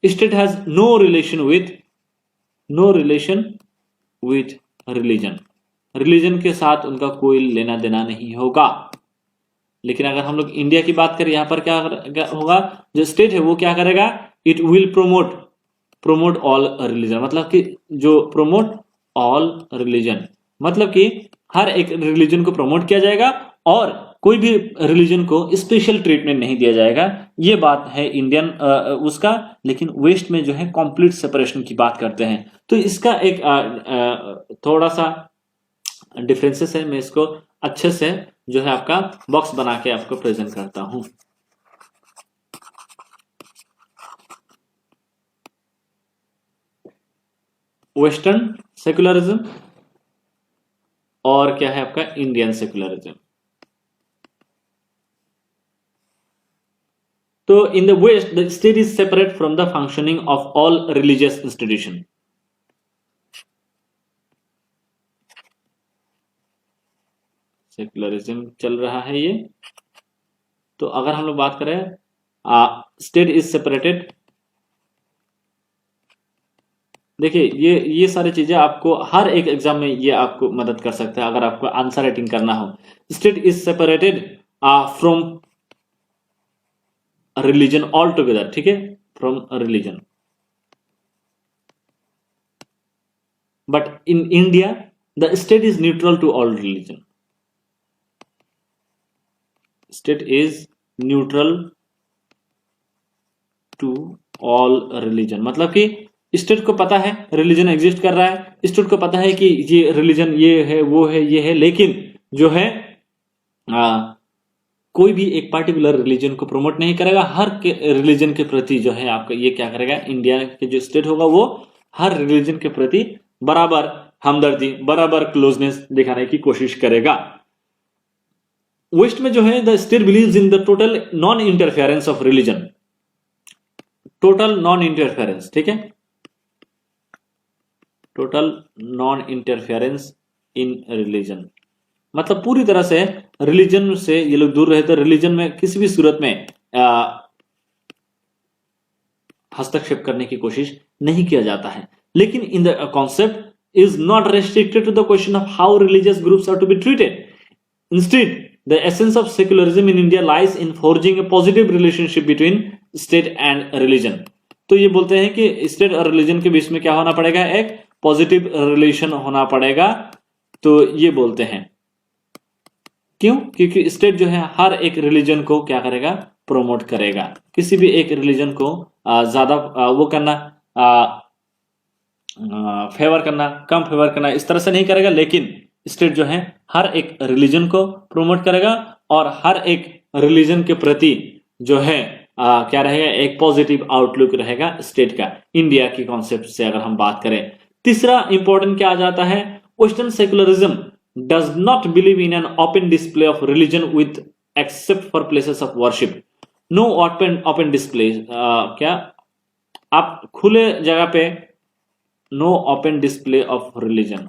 state has no relation with religion के साथ उनका कोई लेना देना नहीं होगा। लेकिन अगर हम लोग इंडिया की बात करें, यहां पर क्या होगा, जो स्टेट है वो क्या करेगा, it will promote all religion, मतलब कि जो प्रोमोट ऑल रिलीजन मतलब कि हर एक रिलीजन को प्रमोट किया जाएगा और कोई भी रिलीजन को स्पेशल ट्रीटमेंट नहीं दिया जाएगा। ये बात है इंडियन उसका। लेकिन वेस्ट में जो है कंप्लीट सेपरेशन की बात करते हैं। तो इसका एक थोड़ा सा डिफरेंसेस है। मैं इसको अच्छे से जो है आपका बॉक्स बना के आपको प्रेजेंट करता हूं। वेस्टर्न सेकुलरिज्म और क्या है आपका इंडियन सेकुलरिज्म। तो in the West the state is separate from the functioning of all religious institution. Secularism चल रहा है ये। तो अगर हम लोग बात करें स्टेट इज सेपरेटेड, देखिए ये सारी चीजें आपको हर एक एग्जाम में ये आपको मदद कर सकता है अगर आपको आंसर राइटिंग करना हो। State is separated from religion all together, ठीक है, from religion. But in India the state is neutral to all religion. State is neutral to all religion, मतलब कि स्टेट को पता है रिलीजन एग्जिस्ट कर रहा है, स्टेट को पता है कि ये रिलीजन ये है वो है ये है, लेकिन जो है कोई भी एक पार्टिकुलर रिलीजन को प्रमोट नहीं करेगा। हर के रिलीजन के प्रति जो है आपका ये क्या करेगा, इंडिया के जो स्टेट होगा वो हर रिलीजन के प्रति बराबर हमदर्दी, बराबर क्लोजनेस दिखाने की कोशिश करेगा। वेस्ट में जो है the state believes in the total non interference of religion, total non interference, ठीक है, total non interference in religion, मतलब पूरी तरह से रिलीजन से ये लोग दूर रहते। रिलीजन में किसी भी सूरत में हस्तक्षेप करने की कोशिश नहीं किया जाता है। लेकिन in the concept is not restricted to the question of how religious groups are to be treated. Instead, the essence of secularism in India lies in forging a positive relationship between state and religion. तो ये बोलते हैं कि state और religion के बीच में क्या होना पड़ेगा, एक पॉजिटिव रिलेशन होना पड़ेगा। तो ये बोलते हैं क्यों, क्योंकि स्टेट जो है हर एक रिलीजन को क्या करेगा, प्रोमोट करेगा। किसी भी एक रिलीजन को ज्यादा वो करना, फेवर करना, कम फेवर करना, इस तरह से नहीं करेगा, लेकिन स्टेट जो है हर एक रिलीजन को प्रोमोट करेगा और हर एक रिलीजन के प्रति जो है क्या रहेगा, एक पॉजिटिव आउटलुक रहेगा स्टेट का, इंडिया की कॉन्सेप्ट से अगर हम बात करें। तीसरा इंपॉर्टेंट क्या आ जाता है, western secularism does not believe in an open display of religion with except for places of worship. No open display, क्या आप खुले जगह पे, no open display of religion,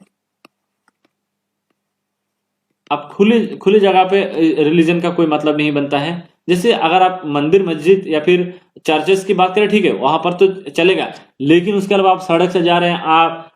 अब खुली जगह पे रिलीजन का कोई मतलब नहीं बनता है। जैसे अगर आप मंदिर, मस्जिद या फिर चर्चेस की बात करें, ठीक है, वहां पर तो चलेगा, लेकिन उसके अलावा आप सड़क से जा रहे हैं, आप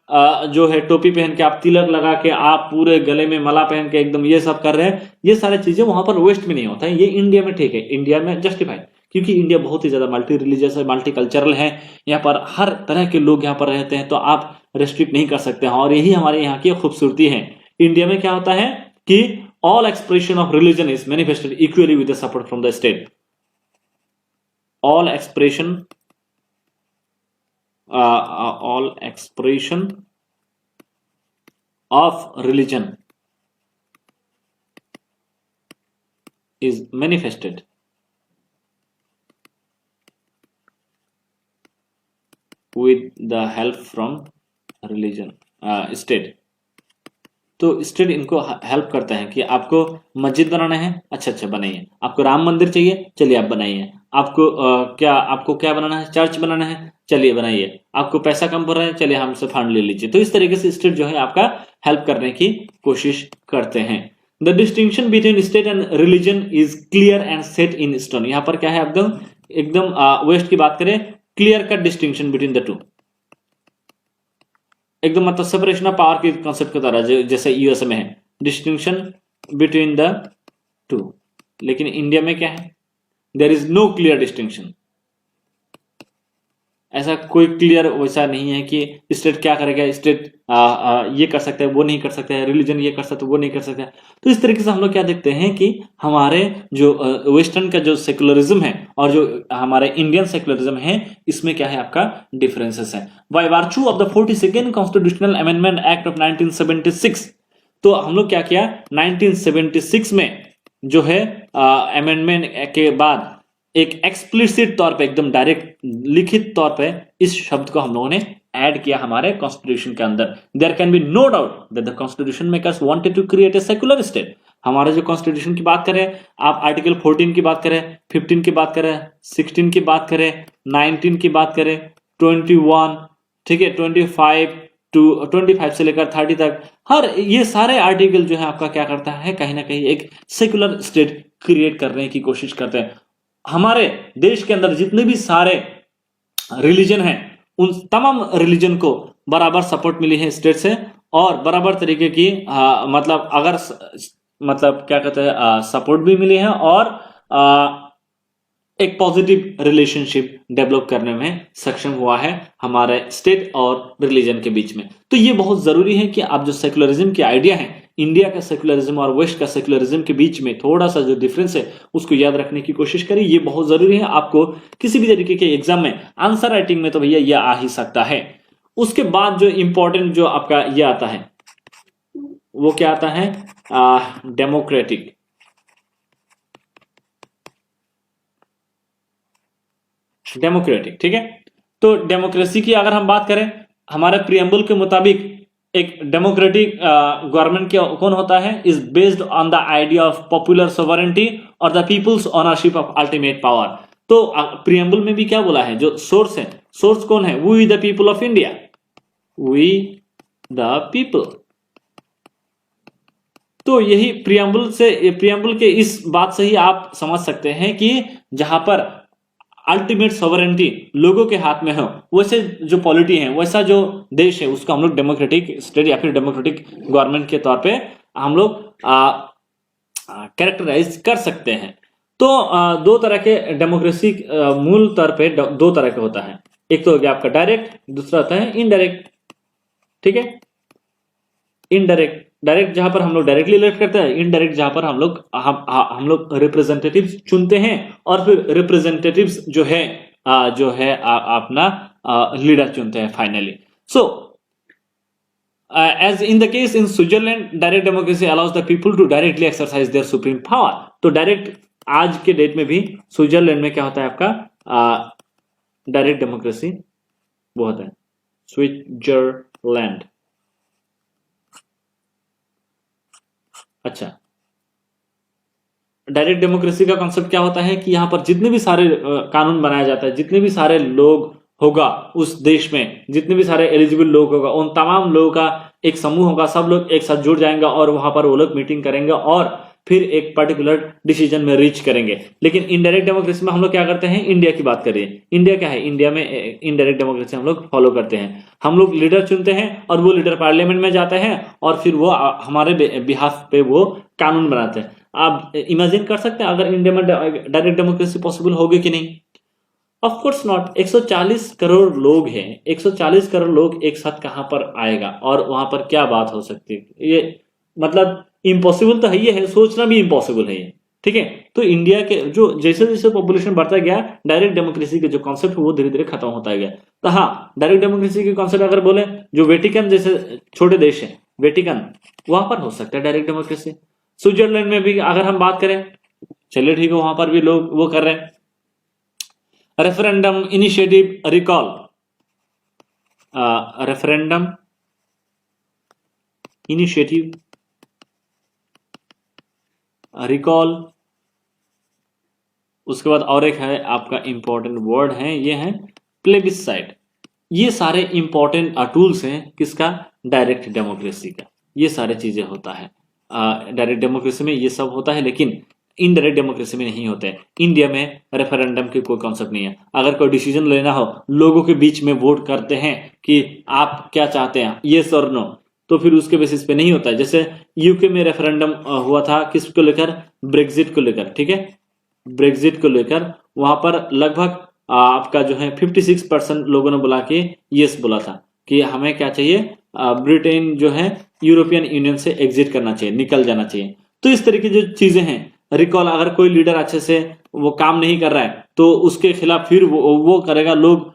जो है टोपी पहन के, आप तिलक लगा के, आप पूरे गले में माला पहन के एकदम ये सब कर रहे हैं, ये सारी चीजें वहां पर वेस्ट में नहीं होता है। ये इंडिया में ठीक है, इंडिया में जस्टिफाइड, क्योंकि इंडिया बहुत ही ज्यादा मल्टी रिलीजियस है, मल्टी कल्चरल है, यहाँ पर हर तरह के लोग यहाँ पर रहते हैं, तो आप रेस्ट्रिक्ट नहीं कर सकते हैं। और यही हमारे यहाँ की खूबसूरती है। इंडिया में क्या होता है कि all expression of religion is manifested equally with the support from the state. All expression of religion is manifested with the help from religion, state. तो स्टेट इनको हेल्प करता है कि आपको मस्जिद बनाना है, अच्छा बनाइए। आपको राम मंदिर चाहिए, चलिए आप बनाइए। आपको क्या बनाना है, चर्च बनाना है, चलिए बनाइए। आपको पैसा कम पड़ रहा है, चलिए हमसे फंड ले लीजिए। तो इस तरीके से स्टेट जो है आपका हेल्प करने की कोशिश करते हैं। The distinction between state and religion is clear and set in stone. यहाँ पर क्या है, एकदम वेस्ट की बात करें, clear cut distinction between the two, एकदम मतलब सेपरेशन ऑफ पावर के कॉन्सेप्ट की तरह, जैसे यूएसए में है डिस्टिंक्शन बिटवीन द टू। लेकिन इंडिया में क्या है, there is no clear distinction. ऐसा कोई क्लियर वैसा नहीं है कि स्टेट क्या करेगा, स्टेट ये कर सकता है, वो नहीं कर सकता है, रिलीजन ये कर सकता है, वो नहीं कर सकता है। तो इस तरीके से हम लोग क्या देखते हैं कि हमारे जो वेस्टर्न का जो सेकुलरिज्म है और जो हमारे इंडियन सेकुलरिज्म है, इसमें क्या है आपका डिफरेंसेस है। By virtue of the 42nd constitutional amendment act of 1976, तो हम लोग क्या किया, 1976 में जो है अमेंडमेंट के बाद एक एक्सप्लिसिट तौर पे, एकदम डायरेक्ट लिखित तौर पे इस शब्द को हम लोगों ने ऐड किया हमारे कॉन्स्टिट्यूशन के अंदर। There can be no doubt that the constitution makers wanted to create a secular state. हमारे जो कॉन्स्टिट्यूशन की बात करें, आप आर्टिकल 14 की बात करें, 15 की बात करें, 16 की बात करें, 19 की बात करें, 21, ठीक है, 25 से लेकर 30 तक, हर ये सारे आर्टिकल जो है आपका क्या करता है, कहीं ना कहीं एक सेकुलर स्टेट क्रिएट करने की कोशिश करते हैं। हमारे देश के अंदर जितने भी सारे रिलीजन हैं, उन तमाम रिलीजन को बराबर सपोर्ट मिली है स्टेट से, और बराबर तरीके की मतलब क्या कहते हैं, सपोर्ट भी मिली है, और एक पॉजिटिव रिलेशनशिप डेवलप करने में सक्षम हुआ है हमारे स्टेट और रिलीजन के बीच में। तो ये बहुत जरूरी है कि आप जो सेकुलरिज्म की आइडिया है, इंडिया का सेकुलरिज्म और वेस्ट का सेकुलरिज्म के बीच में थोड़ा सा जो डिफरेंस है उसको याद रखने की कोशिश करें। ये बहुत जरूरी है, आपको किसी भी तरीके के एग्जाम में आंसर राइटिंग में तो भैया ये आ ही सकता है। उसके बाद जो इंपॉर्टेंट जो आपका ये आता है, वो क्या आता है, डेमोक्रेटिक। ठीक है, तो डेमोक्रेसी की अगर हम बात करें, हमारे प्रियम्बल के मुताबिक एक डेमोक्रेटिक गवर्नमेंट कौन होता है, is based on the idea of popular sovereignty और the people's ownership of ultimate power. तो प्रियम्बल में भी क्या बोला है, जो सोर्स है, सोर्स कौन है, we the people of India, we the people. तो यही प्रियम्बल के इस बात से ही आप समझ सकते हैं कि जहां पर अल्टीमेट सॉवरेंटी लोगों के हाथ में हो, वैसे जो पॉलिटी है, वैसा जो देश है, उसको हम लोग डेमोक्रेटिक स्टेट या फिर डेमोक्रेटिक गवर्नमेंट के तौर पे हम लोग कैरेक्टराइज कर सकते हैं। तो दो तरह के डेमोक्रेसी मूल तौर पे दो तरह के होता है। एक तो हो गया आपका डायरेक्ट, दूसरा होता है इनडायरेक्ट। ठीक है, इनडायरेक्ट, डायरेक्ट जहां पर हम लोग डायरेक्टली इलेक्ट करते हैं, इनडायरेक्ट जहां पर हम लोग रिप्रेजेंटेटिव्स चुनते हैं और फिर रिप्रेजेंटेटिव्स जो है अपना लीडर चुनते हैं finally. So as in the case in Switzerland, direct democracy allows the people to directly exercise their supreme power। तो डायरेक्ट आज के डेट में भी स्विट्जरलैंड में क्या होता है आपका डायरेक्ट डेमोक्रेसी वो होता है स्विट्जरलैंड। अच्छा, डायरेक्ट डेमोक्रेसी का कॉन्सेप्ट क्या होता है कि यहां पर जितने भी सारे कानून बनाया जाता है, जितने भी सारे लोग होगा उस देश में, जितने भी सारे एलिजिबल लोग होगा, उन तमाम लोगों का एक समूह होगा, सब लोग एक साथ जुड़ जाएंगे और वहां पर वो लोग मीटिंग करेंगे और फिर एक पर्टिकुलर डिसीजन में रीच करेंगे। लेकिन इनडायरेक्ट डेमोक्रेसी में हम लोग क्या करते हैं, इंडिया की बात करिए, इंडिया क्या है, इंडिया में इनडायरेक्ट डेमोक्रेसी हम लोग फॉलो करते हैं। हम लोग लीडर चुनते हैं और वो लीडर पार्लियामेंट में जाते हैं और फिर वो हमारे बिहाफ पे वो कानून बनाते हैं। आप इमेजिन कर सकते हैं अगर इंडिया में डायरेक्ट डेमोक्रेसी पॉसिबल होगी कि नहीं? Of course not. 140 करोड़ लोग हैं, 140 करोड़ लोग एक साथ कहां पर आएगा और वहां पर क्या बात हो सकती है? ये मतलब इम्पॉसिबल तो है, ये है, सोचना भी इम्पॉसिबल है ये। ठीक है, तो इंडिया के जो जैसे जैसे पॉपुलेशन बढ़ता गया, डायरेक्ट डेमोक्रेसी के जो कॉन्सेप्ट वो धीरे धीरे खत्म होता गया। तो हाँ, डायरेक्ट डेमोक्रेसी के कॉन्सेप्ट अगर बोले, जो वेटिकन जैसे छोटे देश है, वेटिकन, वहां पर हो सकता है डायरेक्ट डेमोक्रेसी। स्विट्जरलैंड में भी अगर हम बात करें, चलिए ठीक है, वहां पर भी लोग वो कर रहे हैं। Referendum initiative recall, referendum initiative recall, उसके बाद और एक है आपका इंपॉर्टेंट वर्ड है, ये है प्लेबिसाइड। ये सारे इंपॉर्टेंट टूल्स हैं किसका, डायरेक्ट डेमोक्रेसी का। ये सारे चीजें होता है डायरेक्ट डेमोक्रेसी में, ये सब होता है, लेकिन इनडायरेक्ट डेमोक्रेसी में नहीं होते हैं। इंडिया में रेफरेंडम की कोई कॉन्सेप्ट नहीं है। अगर कोई डिसीजन लेना हो, लोगों के बीच में वोट करते हैं कि आप क्या चाहते हैं, येस और नो, तो फिर उसके बेसिस पे नहीं होता है। जैसे यूके में रेफरेंडम हुआ था किसको लेकर, ब्रेक्जिट को लेकर। ठीक है, ब्रेक्जिट को लेकर वहां पर लगभग आपका जो है 56% लोगों ने बोला कि यस बोला था कि हमें क्या चाहिए, ब्रिटेन जो है यूरोपियन यूनियन से एग्जिट करना चाहिए, निकल जाना चाहिए। तो इस तरीके जो चीजें हैं, रिकॉल, अगर कोई लीडर अच्छे से वो काम नहीं कर रहा है तो उसके खिलाफ फिर वो करेगा, लोग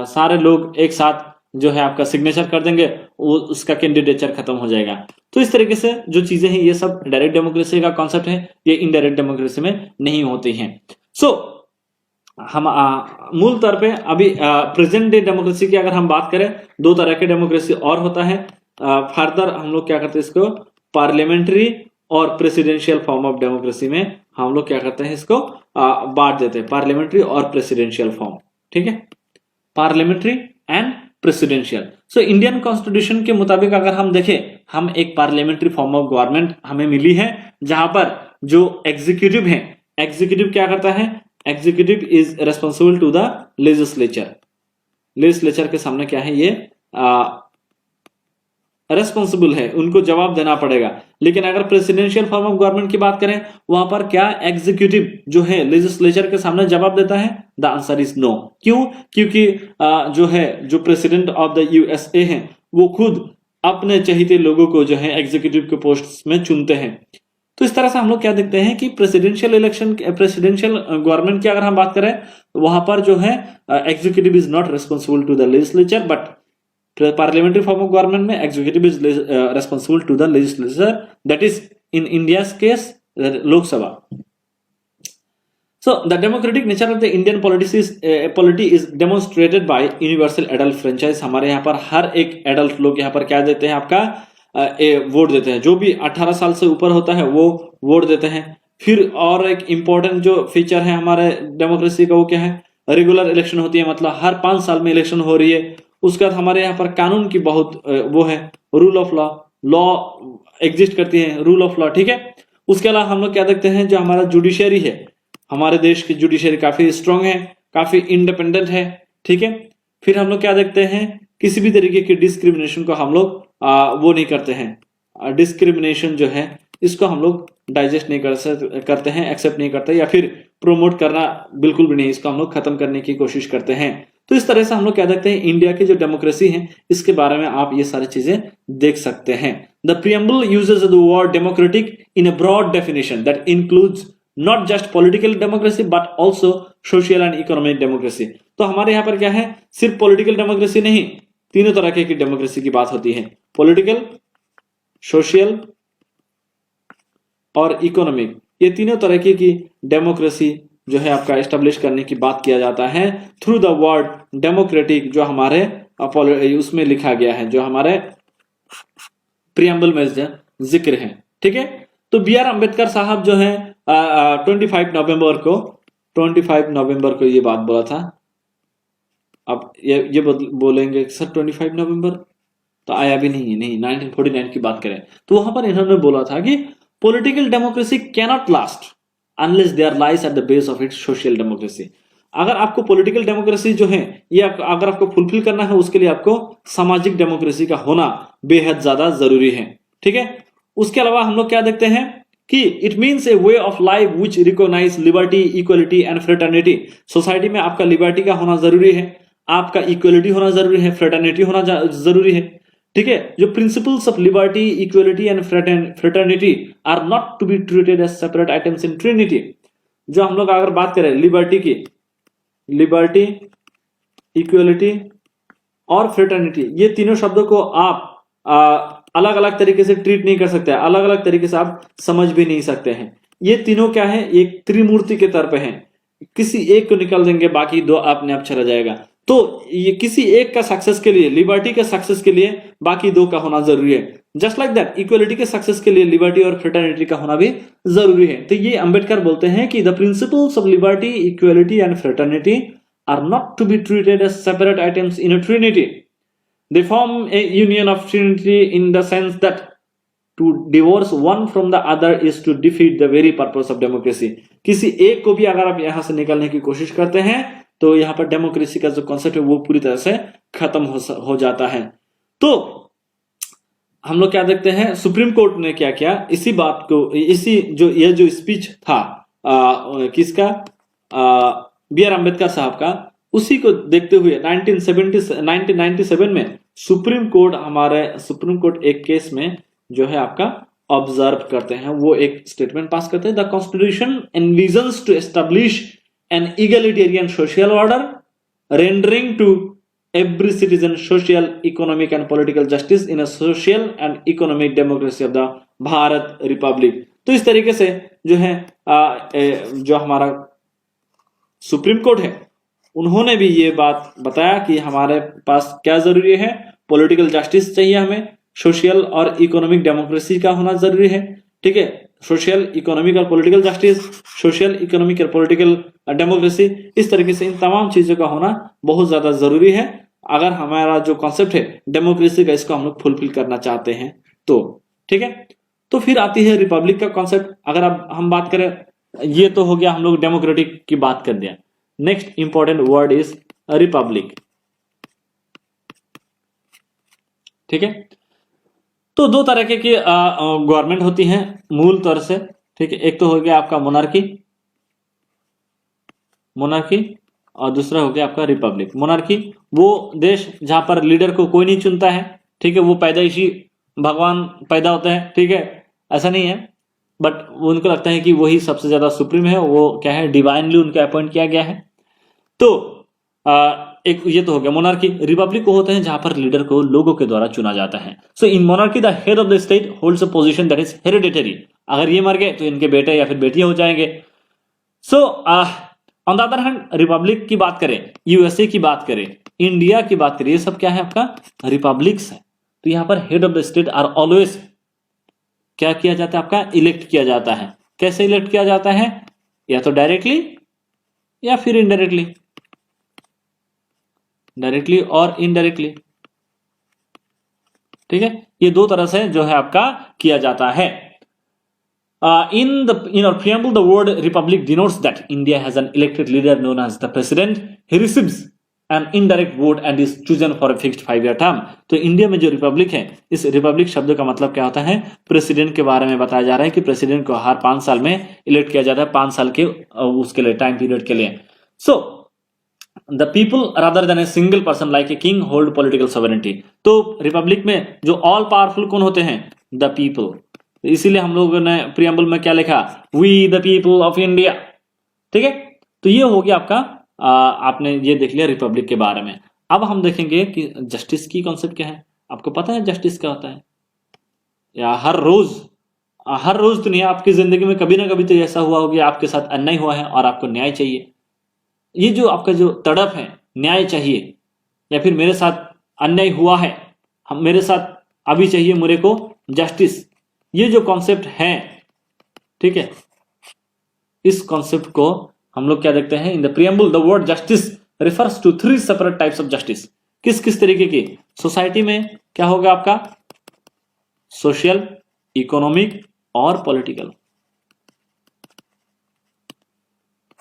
सारे लोग एक साथ जो है आपका सिग्नेचर कर देंगे, वो उसका कैंडिडेचर खत्म हो जाएगा। तो इस तरीके से जो चीजें हैं, ये सब डायरेक्ट डेमोक्रेसी का कॉन्सेप्ट है, ये इनडायरेक्ट डेमोक्रेसी में नहीं होती हैं। सो हम मूल तौर पे अभी प्रेजेंट डे डेमोक्रेसी की अगर हम बात करें, दो तरह के डेमोक्रेसी और होता है। फर्दर हम लोग क्या करते हैं, इसको पार्लियामेंट्री और प्रेसिडेंशियल फॉर्म ऑफ डेमोक्रेसी में हम लोग क्या करते हैं, इसको बांट देते हैं, पार्लियामेंट्री और प्रेसिडेंशियल फॉर्म। ठीक है, parliamentary and presidential. So Indian constitution के मुताबिक अगर हम देखें, हम एक पार्लियामेंट्री फॉर्म ऑफ गवर्नमेंट हमें मिली है, जहां पर जो एग्जीक्यूटिव है, एग्जीक्यूटिव क्या करता है, executive is responsible to the legislature. Legislature के सामने क्या है, ये रेस्पॉन्सिबल है, उनको जवाब देना पड़ेगा। लेकिन अगर प्रेसिडेंशियल फॉर्म ऑफ गवर्नमेंट की बात करें, वहां पर क्या एग्जीक्यूटिव जो है लेजिस्लेचर के सामने जवाब देता है? The answer is no. क्यों? क्योंकि जो है, जो प्रेसिडेंट ऑफ द यूएसए है, वो खुद अपने चहेते लोगों को जो है एग्जीक्यूटिव के पोस्ट में चुनते हैं। तो इस तरह से हम लोग क्या देखते हैं कि प्रेसिडेंशियल इलेक्शन, प्रेसिडेंशियल गवर्नमेंट की अगर हम बात करें, वहां पर जो है executive is not responsible to the legislature, but parliamentary form of government में executive is responsible to the legislature, that is in India's case Lok Sabha. So the democratic nature of the Indian polity is demonstrated by universal adult franchise। हमारे यहाँ पर हर एक adult लोग यहाँ पर क्या देते हैं, आपका वोट देते हैं। जो भी 18 साल से ऊपर होता है वो वोट देते हैं। फिर और एक इंपॉर्टेंट जो फीचर है हमारे डेमोक्रेसी का, वो क्या है, रेगुलर इलेक्शन होती है, मतलब हर 5 साल में इलेक्शन हो रही है। उसके बाद हमारे यहाँ पर कानून की बहुत वो है, rule of law, law exist करती है, रूल ऑफ लॉ। ठीक है, उसके अलावा हम लोग क्या देखते हैं, जो हमारा जुडिशरी है, हमारे देश की जुडिशरी काफी स्ट्रांग है, काफी इंडिपेंडेंट है। ठीक है, फिर हम लोग क्या देखते हैं, किसी भी तरीके की डिस्क्रिमिनेशन को हम लोग वो नहीं करते हैं। डिस्क्रिमिनेशन जो है इसको हम लोग डाइजेस्ट नहीं करते हैं, एक्सेप्ट नहीं करते, या फिर प्रोमोट करना बिल्कुल भी नहीं, इसको हम लोग खत्म करने की कोशिश करते हैं। तो इस तरह से हम लोग कह सकते हैं इंडिया की जो डेमोक्रेसी है इसके बारे में आप ये सारी चीजें देख सकते हैं। The preamble uses the word democratic in a broad definition that includes not just political democracy but also social and economic democracy. तो हमारे यहाँ पर क्या है, सिर्फ पॉलिटिकल डेमोक्रेसी नहीं, तीनों तरह की डेमोक्रेसी की बात होती है, पॉलिटिकल, सोशल और इकोनॉमिक। ये तीनों तरह की डेमोक्रेसी जो है आपका एस्टेब्लिश करने की बात किया जाता है थ्रू द वर्ड डेमोक्रेटिक, जो हमारे उसमें लिखा गया है, जो हमारे प्रियम्बल में जिक्र है। ठीक है, तो बी आर अम्बेडकर साहब जो है 25 नवंबर को ये बात बोला था। अब ये बोलेंगे सर 25 नवंबर तो आया भी नहीं है, नहीं 1949 की बात करें तो वहां पर इन्होंने बोला था कि political democracy cannot last unless there lies at the base of its social democracy. अगर आपको पॉलिटिकल डेमोक्रेसी जो है ये अगर आपको फुलफिल करना है, उसके लिए आपको सामाजिक डेमोक्रेसी का होना बेहद ज्यादा जरूरी है। ठीक है, उसके अलावा हम लोग क्या देखते हैं कि it means a way of life which recognise liberty, equality and fraternity. Society में आपका लिबर्टी का होना जरूरी है, आपका इक्वलिटी होना जरूरी है, फ्रेटर्निटी होना जरूरी है। ठीक है, जो principles of liberty, equality and fraternity are not to be treated as separate items in trinity. जो हम लोग अगर बात करें लिबर्टी की, लिबर्टी, इक्वलिटी और फ्रेटर्निटी, ये तीनों शब्दों को आप अलग अलग तरीके से ट्रीट नहीं कर सकते, अलग अलग तरीके से आप समझ भी नहीं सकते हैं। ये तीनों क्या है, एक त्रिमूर्ति के तौर पे हैं, किसी एक को निकाल देंगे बाकी दो अपने आप चला जाएगा। तो ये किसी एक का सक्सेस के लिए, लिबर्टी के सक्सेस के लिए बाकी दो का होना जरूरी है। जस्ट लाइक दैट इक्वलिटी के सक्सेस के लिए लिबर्टी और फ्रेटर्निटी का होना भी जरूरी है। तो ये अंबेडकर बोलते हैं कि the principles of liberty, equality and fraternity are not to be treated as separate items in a trinity. They form a union of trinity in the sense that to divorce one from the other is to defeat the very purpose of democracy। किसी एक को भी अगर आप यहां से निकालने की कोशिश करते हैं तो यहां पर डेमोक्रेसी का जो कॉन्सेप्ट है वो पूरी तरह से खत्म हो जाता है। तो हम लोग क्या देखते हैं, सुप्रीम कोर्ट ने क्या किया, इसी बात को, इसी जो स्पीच था किसका, बी आर अम्बेडकर साहब का, उसी को देखते हुए 1997 में सुप्रीम कोर्ट एक केस में जो है आपका ऑब्जर्व करते हैं, वो एक स्टेटमेंट पास करते हैं, the constitution envisions to establish an egalitarian social order rendering to every citizen social, economic and political justice in a social and economic democracy of the Bharat Republic. तो इस तरीके से जो है जो हमारा सुप्रीम कोर्ट है उन्होंने भी ये बात बताया कि हमारे पास क्या जरूरी है, पॉलिटिकल जस्टिस चाहिए हमें, सोशल और इकोनॉमिक डेमोक्रेसी का होना जरूरी है। ठीक है, सोशल, इकोनॉमिक और पॉलिटिकल जस्टिस, सोशल, इकोनॉमिक और पॉलिटिकल डेमोक्रेसी, इस तरीके से इन तमाम चीजों का होना बहुत ज्यादा जरूरी है अगर हमारा जो कॉन्सेप्ट है डेमोक्रेसी का, इसको हम लोग फुलफिल करना चाहते हैं तो। ठीक है, तो फिर आती है रिपब्लिक का कॉन्सेप्ट। अगर अब हम बात करें, ये तो हो गया हम लोग डेमोक्रेटिक की बात कर दिया। Next important word is Republic. ठीक है, तो दो तरह की गवर्नमेंट होती हैं मूल तौर से। ठीक है, एक तो हो गया आपका मोनार्की और दूसरा हो गया आपका रिपब्लिक। मोनार्की वो देश जहां पर लीडर को कोई नहीं चुनता है। ठीक है, वो पैदाइशी भगवान पैदा होते हैं। ठीक है, ऐसा नहीं है, बट उनको लगता है कि वही सबसे ज्यादा सुप्रीम है, वो क्या है, डिवाइनली उनको अपॉइंट किया गया है। तो एक ये तो हो गया मोनार्की। रिपब्लिक को होते हैं जहां पर लीडर को लोगों के द्वारा चुना जाता है। So in monarchy the head of the state holds a position that is hereditary. अगर ये मर गए तो इनके बेटे या फिर बेटियां हो जाएंगे। So on the other hand Republic की बात करें, यूएसए की बात करें, इंडिया की बात करें, ये सब क्या है आपका रिपब्लिक्स है। तो यहां पर head of the state are always क्या किया जाता है, आपका इलेक्ट किया जाता है। कैसे इलेक्ट किया जाता है, या तो डायरेक्टली या फिर इनडायरेक्टली, डायरेक्टली और इनडायरेक्टली। ठीक है, ये दो तरह से जो है आपका किया जाता है। In our preamble, the word republic denotes that India has an elected leader known as the president. He receives an indirect vote and is chosen for a fixed 5 year term. तो इंडिया में जो Republic है, इस Republic शब्द का मतलब क्या होता है? प्रेसिडेंट के बारे में बताया जा रहा है कि प्रेसिडेंट को हर 5 साल में इलेक्ट किया जाता है, 5 साल के उसके लिए टाइम पीरियड के लिए। So the people rather than a single person like a king hold political sovereignty. तो रिपब्लिक में जो ऑल पावरफुल कौन होते हैं? The people. इसीलिए हम लोगों ने प्रियम्बल में क्या लिखा? We the people of India. ठीक है, तो ये हो गया आपका आपने ये देख लिया रिपब्लिक के बारे में। अब हम देखेंगे कि जस्टिस की कॉन्सेप्ट क्या है। आपको पता है जस्टिस क्या होता है? या हर रोज तो नहीं, आपकी जिंदगी में कभी ना कभी तो ऐसा हुआ होगा, आपके साथ अन्याय हुआ है और आपको न्याय चाहिए। ये जो आपका जो तड़प है, न्याय चाहिए, या फिर मेरे साथ अन्याय हुआ है, हम मेरे साथ अभी चाहिए मेरे को जस्टिस, ये जो कॉन्सेप्ट है, ठीक है, इस कॉन्सेप्ट को हम लोग क्या देखते हैं? In the preamble the word justice refers to 3 separate types of justice. किस किस तरीके की? सोसाइटी में क्या होगा आपका? सोशल, इकोनॉमिक और पॉलिटिकल।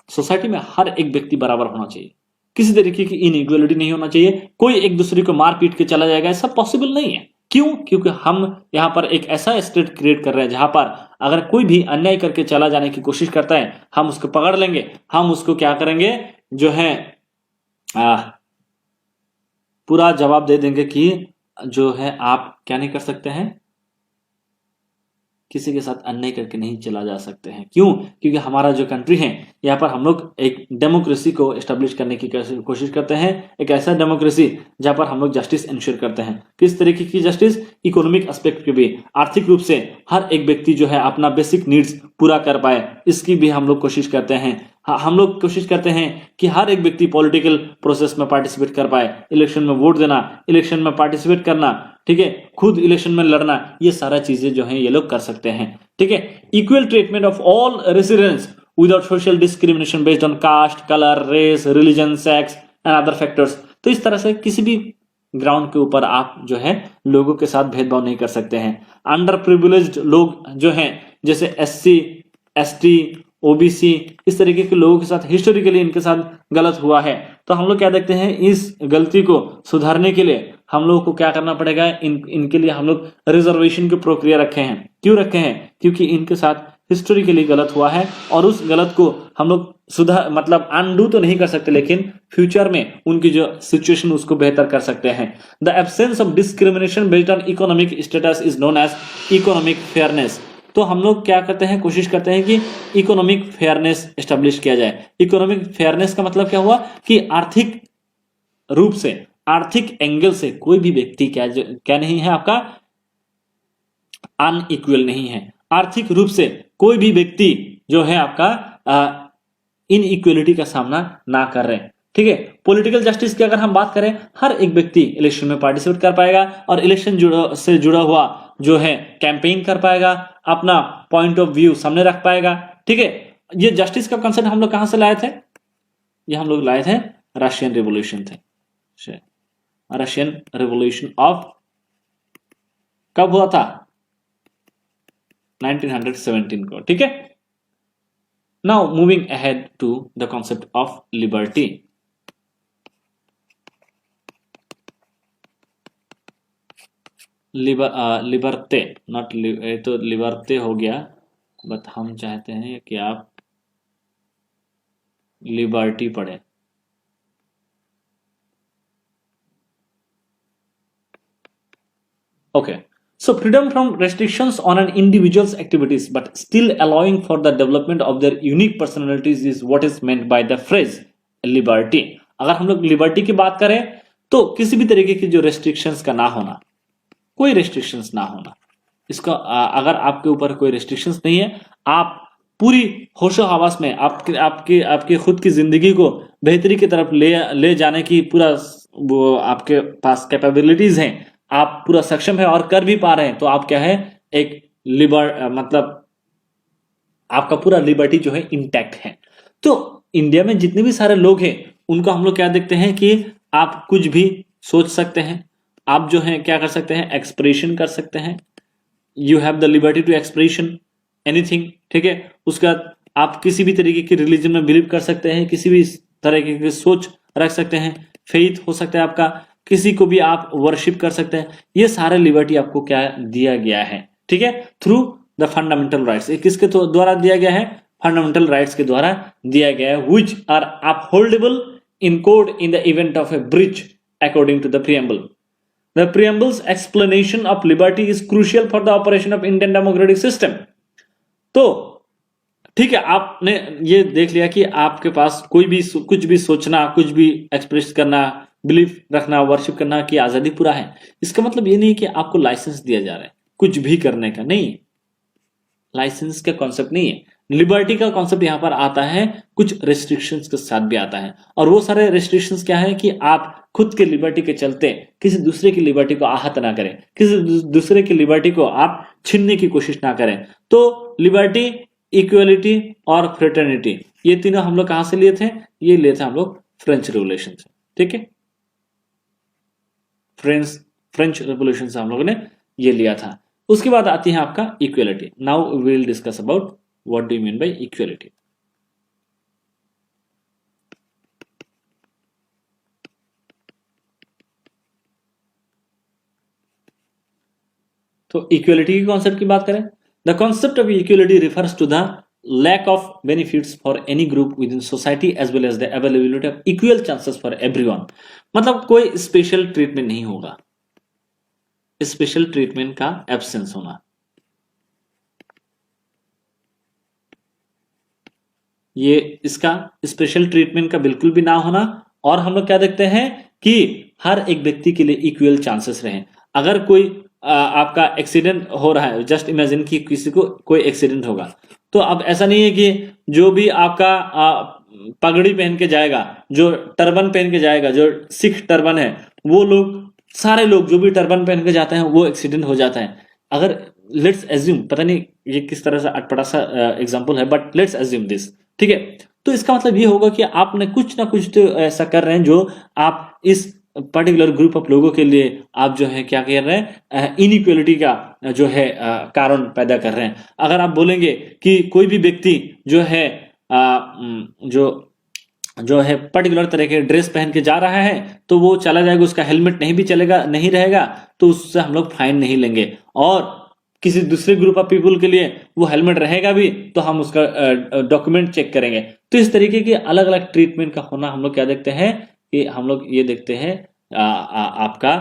सोसाइटी में हर एक व्यक्ति बराबर होना चाहिए, किसी तरीके की इनइक्वालिटी नहीं होना चाहिए, कोई एक दूसरे को मार पीट के चला जाएगा, ऐसा पॉसिबल नहीं है। क्यों? क्योंकि हम यहां पर एक ऐसा स्टेट क्रिएट कर रहे हैं जहां पर अगर कोई भी अन्याय करके चला जाने की कोशिश करता है, हम उसको पकड़ लेंगे, हम उसको क्या करेंगे, जो है पूरा जवाब दे देंगे कि जो है आप क्या नहीं कर सकते हैं, किसी के साथ अन्याय करके नहीं चला जा सकते हैं। क्यों? क्योंकि हमारा जो कंट्री है, यहाँ पर हम लोग एक डेमोक्रेसी को एस्टेब्लिश करने की कोशिश करते हैं, एक ऐसा डेमोक्रेसी जहां पर हम लोग जस्टिस इंश्योर करते हैं। किस तरीके की जस्टिस? इकोनॉमिक एस्पेक्ट की भी, आर्थिक रूप से हर एक व्यक्ति जो है अपना बेसिक नीड्स पूरा कर पाए, इसकी भी हम लोग कोशिश करते हैं। हम लोग कोशिश करते हैं कि हर एक व्यक्ति पॉलिटिकल प्रोसेस में पार्टिसिपेट कर पाए, इलेक्शन में वोट देना, इलेक्शन में पार्टिसिपेट करना, ठीक है, खुद इलेक्शन में लड़ना, ये सारा चीजें जो है ये लोग कर सकते हैं। ठीक है, equal treatment of all residents without social discrimination based on caste, colour, race, religion, sex and other factors. तो इस तरह से किसी भी ग्राउंड के ऊपर आप जो है लोगों के साथ भेदभाव नहीं कर सकते हैं। अंडर प्रिविलेज्ड लोग जो हैं, जैसे SC, ST, OBC, इस तरीके के लोगों के साथ हिस्टोरिकली इनके साथ गलत हुआ है, तो हम लोग क्या देखते हैं, इस गलती को सुधारने के लिए हम लोगों को क्या करना पड़ेगा, इनके लिए हम लोग रिजर्वेशन की प्रक्रिया रखे हैं। क्यों रखे हैं? क्योंकि इनके साथ हिस्टोरिकली गलत हुआ है और उस गलत को हम लोग सुधार मतलब अनडू तो नहीं कर सकते, लेकिन फ्यूचर में उनकी जो सिचुएशन उसको बेहतर कर सकते हैं। The absence of discrimination based on economic status is known as economic fairness. तो हम लोग क्या करते हैं, कोशिश करते हैं कि इकोनॉमिक फेयरनेस एस्टेब्लिश किया जाए। इकोनॉमिक फेयरनेस का मतलब क्या हुआ कि आर्थिक रूप से, आर्थिक एंगल से कोई भी व्यक्ति क्या नहीं है, आपका अनइक्वल नहीं है। आर्थिक रूप से कोई भी व्यक्ति जो है आपका इनइक्वलिटी का सामना ना कर रहे हैं। ठीक है, पॉलिटिकल जस्टिस की अगर हम बात करें, हर एक व्यक्ति इलेक्शन में पार्टिसिपेट कर पाएगा और इलेक्शन से जुड़ा हुआ जो है कैंपेन कर पाएगा, अपना पॉइंट ऑफ व्यू सामने रख पाएगा। ठीक है, ये जस्टिस का कंसेप्ट हम लोग कहां से लाए थे? ये हम लोग लाए थे रशियन रिवॉल्यूशन थे। रशियन रिवॉल्यूशन ऑफ कब हुआ था? 1917 को। ठीक है, now moving ahead to the concept of liberty. Liberty not तो लिबर्टे हो गया, बट हम चाहते हैं कि आप लिबर्टी पढ़े। Okay, so freedom from restrictions on an individual's activities but still allowing for the development of their unique personalities is what is meant by the phrase liberty। अगर हम लोग लिबर्टी की बात करें तो किसी भी तरीके की जो रेस्ट्रिक्शंस का ना होना, कोई रेस्ट्रिक्शंस ना होना, इसका अगर आपके ऊपर कोई रेस्ट्रिक्शंस नहीं है, आप पूरी होशो हवास में आपके खुद की जिंदगी को बेहतरी की तरफ ले जाने की पूरा वो आपके पास कैपेबिलिटीज हैं, आप पूरा सक्षम है और कर भी पा रहे हैं, तो आप क्या है, एक मतलब आपका पूरा लिबर्टी जो है इंटैक्ट है। तो इंडिया में जितने भी सारे लोग हैं उनको हम लोग क्या देखते हैं कि आप कुछ भी सोच सकते हैं, आप जो है क्या कर सकते हैं, एक्सप्रेशन कर सकते हैं। You have the liberty to expression anything. ठीक है, उसके बाद आप किसी भी तरीके की रिलीजन में बिलीव कर सकते हैं, किसी भी तरीके की सोच रख सकते हैं, फेथ हो सकता है आपका, किसी को भी आप वर्शिप कर सकते हैं। ये सारे लिबर्टी आपको क्या दिया गया है, ठीक है, थ्रू द फंडामेंटल राइट्स। ये किसके द्वारा दिया गया है? फंडामेंटल राइट्स के द्वारा दिया गया है, which are upholdable in court in the event of a breach according to the preamble. The preamble's explanation of liberty is crucial for the operation of Indian democratic system. तो ठीक है, आपने ये देख लिया कि आपके पास कोई भी कुछ भी सोचना, कुछ भी एक्सप्रेस करना, बिलीफ रखना, वर्शिप करना की आजादी पूरा है। इसका मतलब ये नहीं कि आपको लाइसेंस दिया जा रहा है कुछ भी करने का, नहीं, लाइसेंस का कॉन्सेप्ट नहीं है। लिबर्टी का कॉन्सेप्ट यहां पर आता है, कुछ रेस्ट्रिक्शंस के साथ भी आता है। और वो सारे रेस्ट्रिक्शंस क्या है कि आप खुद के लिबर्टी के चलते किसी दूसरे की लिबर्टी को आहत ना करें, किसी दूसरे की लिबर्टी को आप छीनने की कोशिश ना करें। तो लिबर्टी, इक्वलिटी और फ्रेटर्निटी, ये तीनों हम लोग कहां से लिए थे? ये लिए थे हम लोग फ्रेंच रेवोल्यूशन से, ठीक है, फ्रेंच रेवोल्यूशन से हम लोगों ने ये लिया था। उसके बाद आती है आपका equality. Now we will discuss about what do you mean by equality. तो इक्वलिटी के कॉन्सेप्ट की बात करें, the concept of equality refers to the lack of benefits for any group within society as well as the availability of equal chances for everyone। मतलब कोई special treatment नहीं होगा, special treatment का absence होना, ये इसका स्पेशल ट्रीटमेंट का बिल्कुल भी ना होना। और हम लोग क्या देखते हैं कि हर एक व्यक्ति के लिए इक्वल चांसेस रहे। अगर कोई आपका एक्सीडेंट हो रहा है, जस्ट इमेजिन कि किसी को कोई एक्सीडेंट होगा, तो अब ऐसा नहीं है कि जो भी आपका पगड़ी पहन के जाएगा, जो टर्बन पहन के जाएगा, जो सिख टर्बन है, वो लोग, सारे लोग जो भी टर्बन पहन के जाते हैं वो एक्सीडेंट हो जाता है। अगर लेट्स एज्यूम, पता नहीं ये किस तरह से अटपटा सा एग्जांपल है, बट लेट्स एज्यूम दिस, ठीक है, तो इसका मतलब ये होगा कि आपने कुछ ना कुछ तो ऐसा कर रहे हैं जो आप इस पर्टिकुलर ग्रुप ऑफ लोगों के लिए आप जो है क्या कर रहे हैं, इनइक्वलिटी का जो है कारण पैदा कर रहे हैं। अगर आप बोलेंगे कि कोई भी व्यक्ति जो है जो है पर्टिकुलर तरह के ड्रेस पहन के जा रहा है, तो वो चला जाएगा, उसका हेलमेट नहीं भी चलेगा, नहीं रहेगा, तो उससे हम लोग फाइन नहीं लेंगे। और किसी दूसरे ग्रुप ऑफ पीपल के लिए वो हेलमेट रहेगा भी, तो हम उसका डॉक्यूमेंट चेक करेंगे। तो इस तरीके के अलग अलग ट्रीटमेंट का होना हम लोग क्या देखते हैं कि हम लोग ये देखते हैं आपका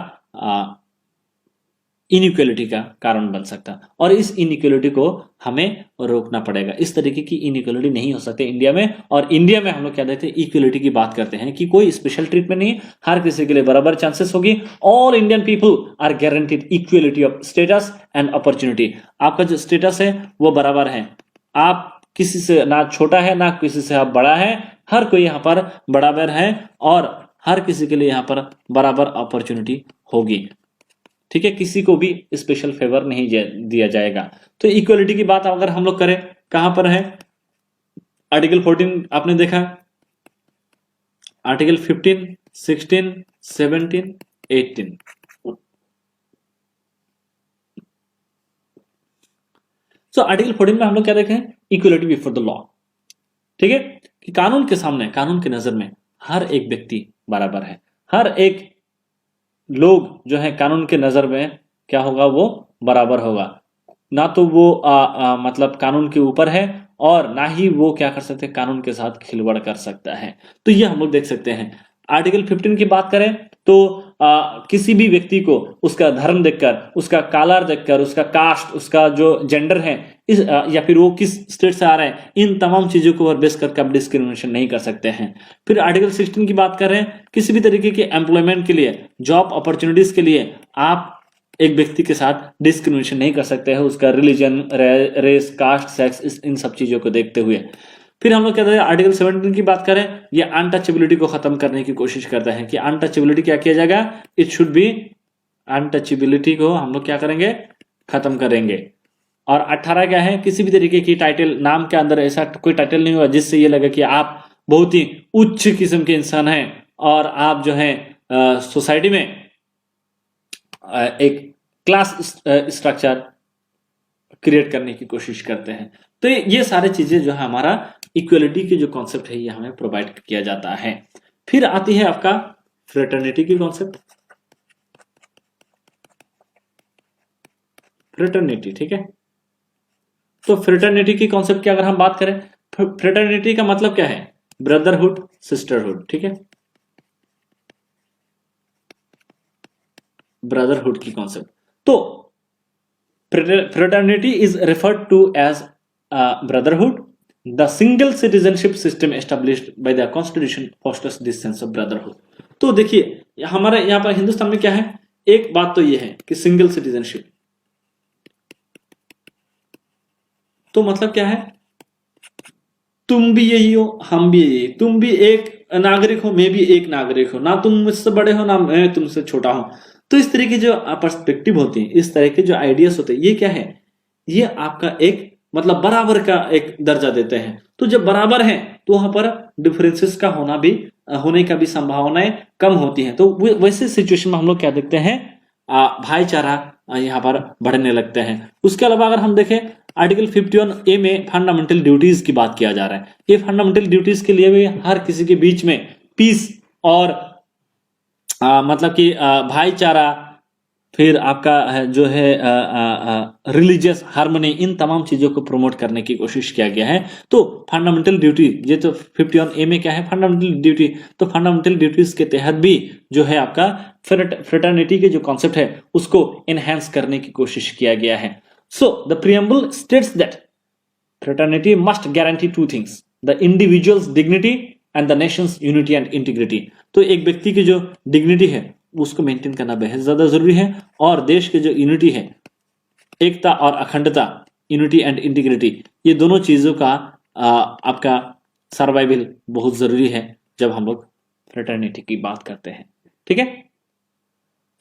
इनइक्वलिटी का कारण बन सकता है। और इस इनइक्वलिटी को हमें रोकना पड़ेगा। इस तरीके की इनइक्वलिटी नहीं हो सकती इंडिया में। और इंडिया में हम लोग क्या देखते हैं, इक्वलिटी की बात करते हैं कि कोई स्पेशल ट्रीटमेंट नहीं, हर किसी के लिए बराबर चांसेस होगी। All Indian people are guaranteed equality of status and opportunity. आपका जो स्टेटस है वो बराबर है, आप किसी से ना छोटा है ना किसी से आप बड़ा है, हर कोई यहाँ पर बराबर है और हर किसी के लिए यहाँ पर बराबर अपॉर्चुनिटी होगी, ठीक है, किसी को भी स्पेशल फेवर नहीं दिया जाएगा। तो इक्वलिटी की बात अगर हम लोग करें, कहां पर है? आर्टिकल 14 आपने देखा, आर्टिकल 15, 16, 17, 18। सो आर्टिकल 14 में हम लोग क्या देखें? इक्वलिटी बिफोर द लॉ, ठीक है, कि कानून के सामने, कानून की नजर में हर एक व्यक्ति बराबर है। हर एक लोग जो है कानून के नजर में क्या होगा, वो बराबर होगा। ना तो वो मतलब कानून के ऊपर है और ना ही वो क्या कर सकते हैं, कानून के साथ खिलवाड़ कर सकता है। तो ये हम लोग देख सकते हैं। आर्टिकल 15 की बात करें तो किसी भी व्यक्ति को उसका धर्म देखकर, उसका कलर देखकर, उसका कास्ट, उसका जो जेंडर है, या फिर वो किस स्टेट से आ रहा है, इन तमाम चीजों को बेस करके आप डिस्क्रिमिनेशन नहीं कर सकते हैं। फिर आर्टिकल 16 की बात कर रहे हैं, किसी भी तरीके के एम्प्लॉयमेंट के लिए, जॉब अपॉर्चुनिटीज के लिए आप एक व्यक्ति के साथ डिस्क्रिमिनेशन नहीं कर सकते हैं, उसका रिलीजन, रेस, कास्ट, सेक्स, इन सब चीजों को देखते हुए। फिर हम लोग कहते हैं आर्टिकल 17 की बात करें, ये अनटचेबिलिटी को खत्म करने की कोशिश करता है कि अनटचेबिलिटी क्या किया जाएगा, इट शुड बी, अनटचेबिलिटी को हम लोग क्या करेंगे, खत्म करेंगे। और 18 क्या है, किसी भी तरीके की टाइटल, नाम के अंदर ऐसा कोई टाइटल नहीं हुआ जिससे ये लगे कि आप बहुत ही उच्च किस्म के इंसान हैं और आप जो है सोसाइटी में एक क्लास स्ट्रक्चर क्रिएट करने की कोशिश करते हैं। तो ये सारे चीजें जो है हमारा इक्वलिटी के जो कॉन्सेप्ट है ये हमें प्रोवाइड किया जाता है। फिर आती है आपका फ्रेटर्निटी की कॉन्सेप्ट, फ्रेटर्निटी, ठीक है। तो फ्रेटर्निटी की कॉन्सेप्ट की अगर हम बात करें, फ्रेटर्निटी का मतलब क्या है? ब्रदरहुड, सिस्टरहुड, ठीक है, ब्रदरहुड की कॉन्सेप्ट। तो fraternity is referred to as brotherhood. The single citizenship system established by the constitution fosters this sense of brotherhood. तो देखिए हमारे यहाँ पर हिंदुस्तान में क्या है, एक बात तो ये है कि सिंगल सिटीजनशिप, तो मतलब क्या है, तुम भी यही हो, हम भी यही, तुम भी एक नागरिक हो, मैं भी एक नागरिक हो, ना तुम मुझसे बड़े हो ना मैं तुमसे छोटा हूं। तो इस तरह की जो पर्सपेक्टिव होती है, इस तरह के जो आइडियाज होते हैं, ये क्या है, ये आपका एक मतलब बराबर का एक दर्जा देते हैं। तो जब बराबर है तो वहां पर डिफरेंसेस का होने का भी संभावनाएं कम होती हैं। तो वैसे सिचुएशन में हम लोग क्या देखते हैं, भाईचारा यहाँ पर बढ़ने लगते हैं। उसके अलावा अगर हम देखें आर्टिकल 51A में फंडामेंटल ड्यूटीज की बात किया जा रहा है। ये फंडामेंटल ड्यूटीज के लिए भी हर किसी के बीच में पीस और मतलब कि भाईचारा, फिर आपका जो है रिलीजियस हार्मनी, इन तमाम चीजों को प्रमोट करने की कोशिश किया गया है। तो फंडामेंटल ड्यूटी, ये तो 51A में क्या है, फंडामेंटल ड्यूटी। तो फंडामेंटल ड्यूटीज के तहत भी जो है आपका फ्रेटर्निटी के जो कॉन्सेप्ट है उसको एनहेंस करने की कोशिश किया गया है। So the preamble states that fraternity must guarantee two things: the individual's dignity and the nation's unity and integrity। तो एक व्यक्ति की जो डिग्निटी है उसको मेंटेन करना बेहद ज्यादा जरूरी है, और देश के जो यूनिटी है, एकता और अखंडता, यूनिटी एंड इंटीग्रिटी, ये दोनों चीजों का आपका सर्वाइवल बहुत जरूरी है जब हम लोग फ्रेटर्निटी की बात करते हैं, ठीक है।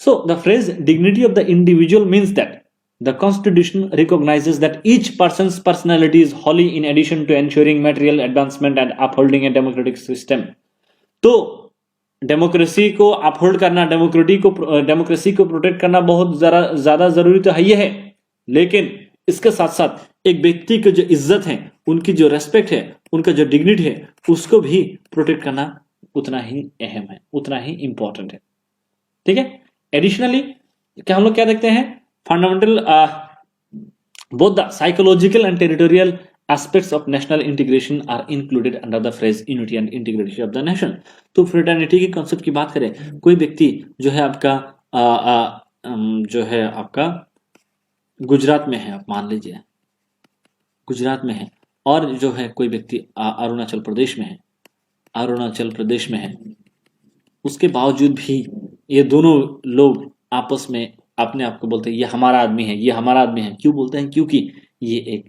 So the phrase dignity of the individual means that the Constitution recognizes that each person's personality is holy in addition to ensuring material advancement and upholding a democratic system। तो डेमोक्रेसी को uphold करना, democracy को protect करना बहुत ज्यादा जरूरी तो है ही है, लेकिन इसके साथ साथ एक व्यक्ति की जो इज्जत है, उनकी जो रेस्पेक्ट है, उनका जो डिग्निटी है, उसको भी प्रोटेक्ट करना उतना ही अहम है, उतना ही इंपॉर्टेंट है, ठीक है। एडिशनली क्या हम लोग क्या देखते हैं, fundamental both the psychological and territorial aspects of national integration are included under the phrase unity and integrity of the nation। तो फ्रेटर्निटी की कॉन्सेप्ट की बात करें, कोई व्यक्ति जो है आपका गुजरात में है, आप मान लीजिए गुजरात में है, और जो है कोई व्यक्ति अरुणाचल प्रदेश में है, उसके बावजूद भी ये दोनों लोग आपस में अपने आप को बोलते हैं ये हमारा आदमी है, ये हमारा आदमी है। क्यों बोलते हैं? क्योंकि ये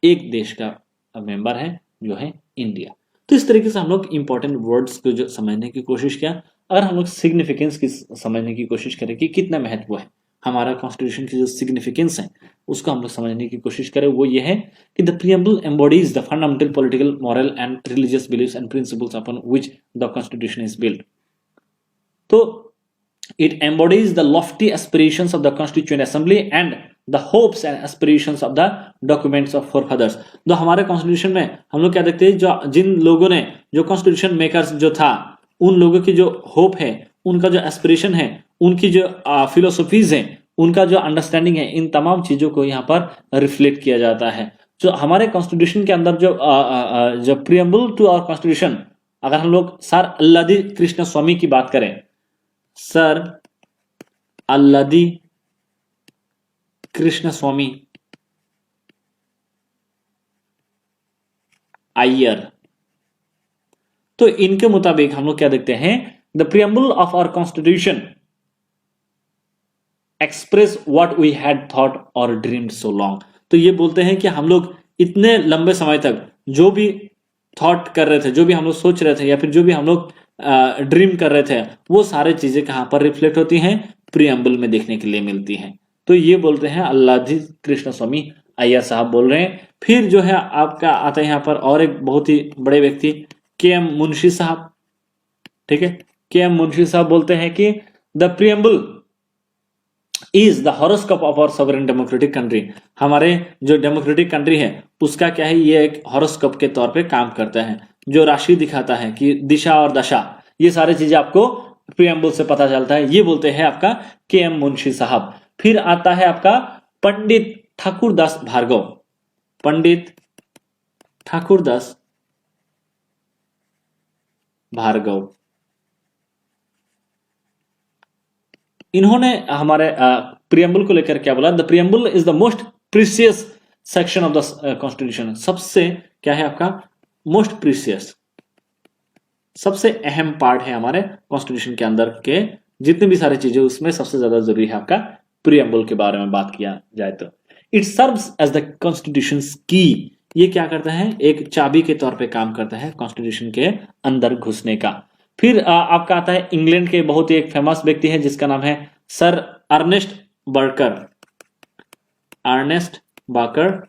एक देश का मेंबर है जो है इंडिया। तो इस तरीके से हम लोग इंपॉर्टेंट वर्ड्स को जो समझने की कोशिश किया। अगर हम लोग सिग्निफिकेंस की समझने की कोशिश करें कि कितना महत्व है हमारा कॉन्स्टिट्यूशन की, जो सिग्निफिकेंस है उसको हम लोग समझने की कोशिश करें, वो ये है कि the preamble embodies the fundamental political, moral and religious beliefs and principles upon which the constitution is build. तो it embodies the lofty aspirations of the Constituent Assembly and the hopes and aspirations of the documents of forefathers। तो हमारे constitution में हम लोग क्या देखते हैं, जो जिन लोगों ने, जो कॉन्स्टिट्यूशन मेकर्स जो था, उन लोगों की जो होप है, उनका जो एस्पिरेशन है, उनकी जो फिलोसफीज है, उनका जो अंडरस्टैंडिंग है, इन तमाम चीजों को यहाँ पर रिफ्लेक्ट किया जाता है। जो हमारे कॉन्स्टिट्यूशन के अंदर जो प्रीएम्बल टू आवर कॉन्स्टिट्यूशन, अगर हम लोग सर अल्लादी कृष्ण स्वामी की बात करें, सर अल्लादी कृष्ण स्वामी अय्यर, तो इनके मुताबिक हम लोग क्या देखते हैं, the preamble of our constitution express what we had thought or dreamed so long. तो ये बोलते हैं कि हम लोग इतने लंबे समय तक जो भी थॉट कर रहे थे, जो भी हम लोग सोच रहे थे, या फिर जो भी हम लोग ड्रीम कर रहे थे, वो सारे चीजें कहां पर रिफ्लेक्ट होती हैं, प्रीएम्बल में देखने के लिए मिलती हैं। तो ये बोलते हैं अल्लादी कृष्ण स्वामी अय्यर साहब बोल रहे हैं। फिर जो है आपका आता है यहाँ पर और एक बहुत ही बड़े व्यक्ति के.एम. मुंशी साहब, ठीक है। के.एम. मुंशी साहब बोलते हैं कि the preamble is the horoscope of our sovereign democratic country. हमारे जो डेमोक्रेटिक कंट्री है उसका क्या है, ये एक हॉरोस्कोप के तौर पे काम करता है, जो राशि दिखाता है कि दिशा और दशा, ये सारी चीजें आपको प्रियम्बल से पता चलता है, ये बोलते हैं आपका के.एम. मुंशी साहब। फिर आता है आपका पंडित ठाकुरदास भार्गव। पंडित ठाकुरदास भार्गव, इन्होंने हमारे प्रियम्बल को लेकर क्या बोला? The preamble is the most precious section of the constitution. सबसे क्या है आपका? मोस्ट प्रीसियस, सबसे अहम पार्ट है हमारे कॉन्स्टिट्यूशन के अंदर के जितने भी सारी चीजें, उसमें सबसे ज्यादा जरूरी है आपका प्रियम्बल के बारे में बात किया जाए तो। It serves as the constitution की, ये क्या करता है? एक चाबी के तौर पे काम करता है कॉन्स्टिट्यूशन के अंदर घुसने का। फिर आपका आता है इंग्लैंड के बहुत ही एक फेमस व्यक्ति है जिसका नाम है सर अर्नेस्ट बर्कर। अर्नेस्ट बाकर,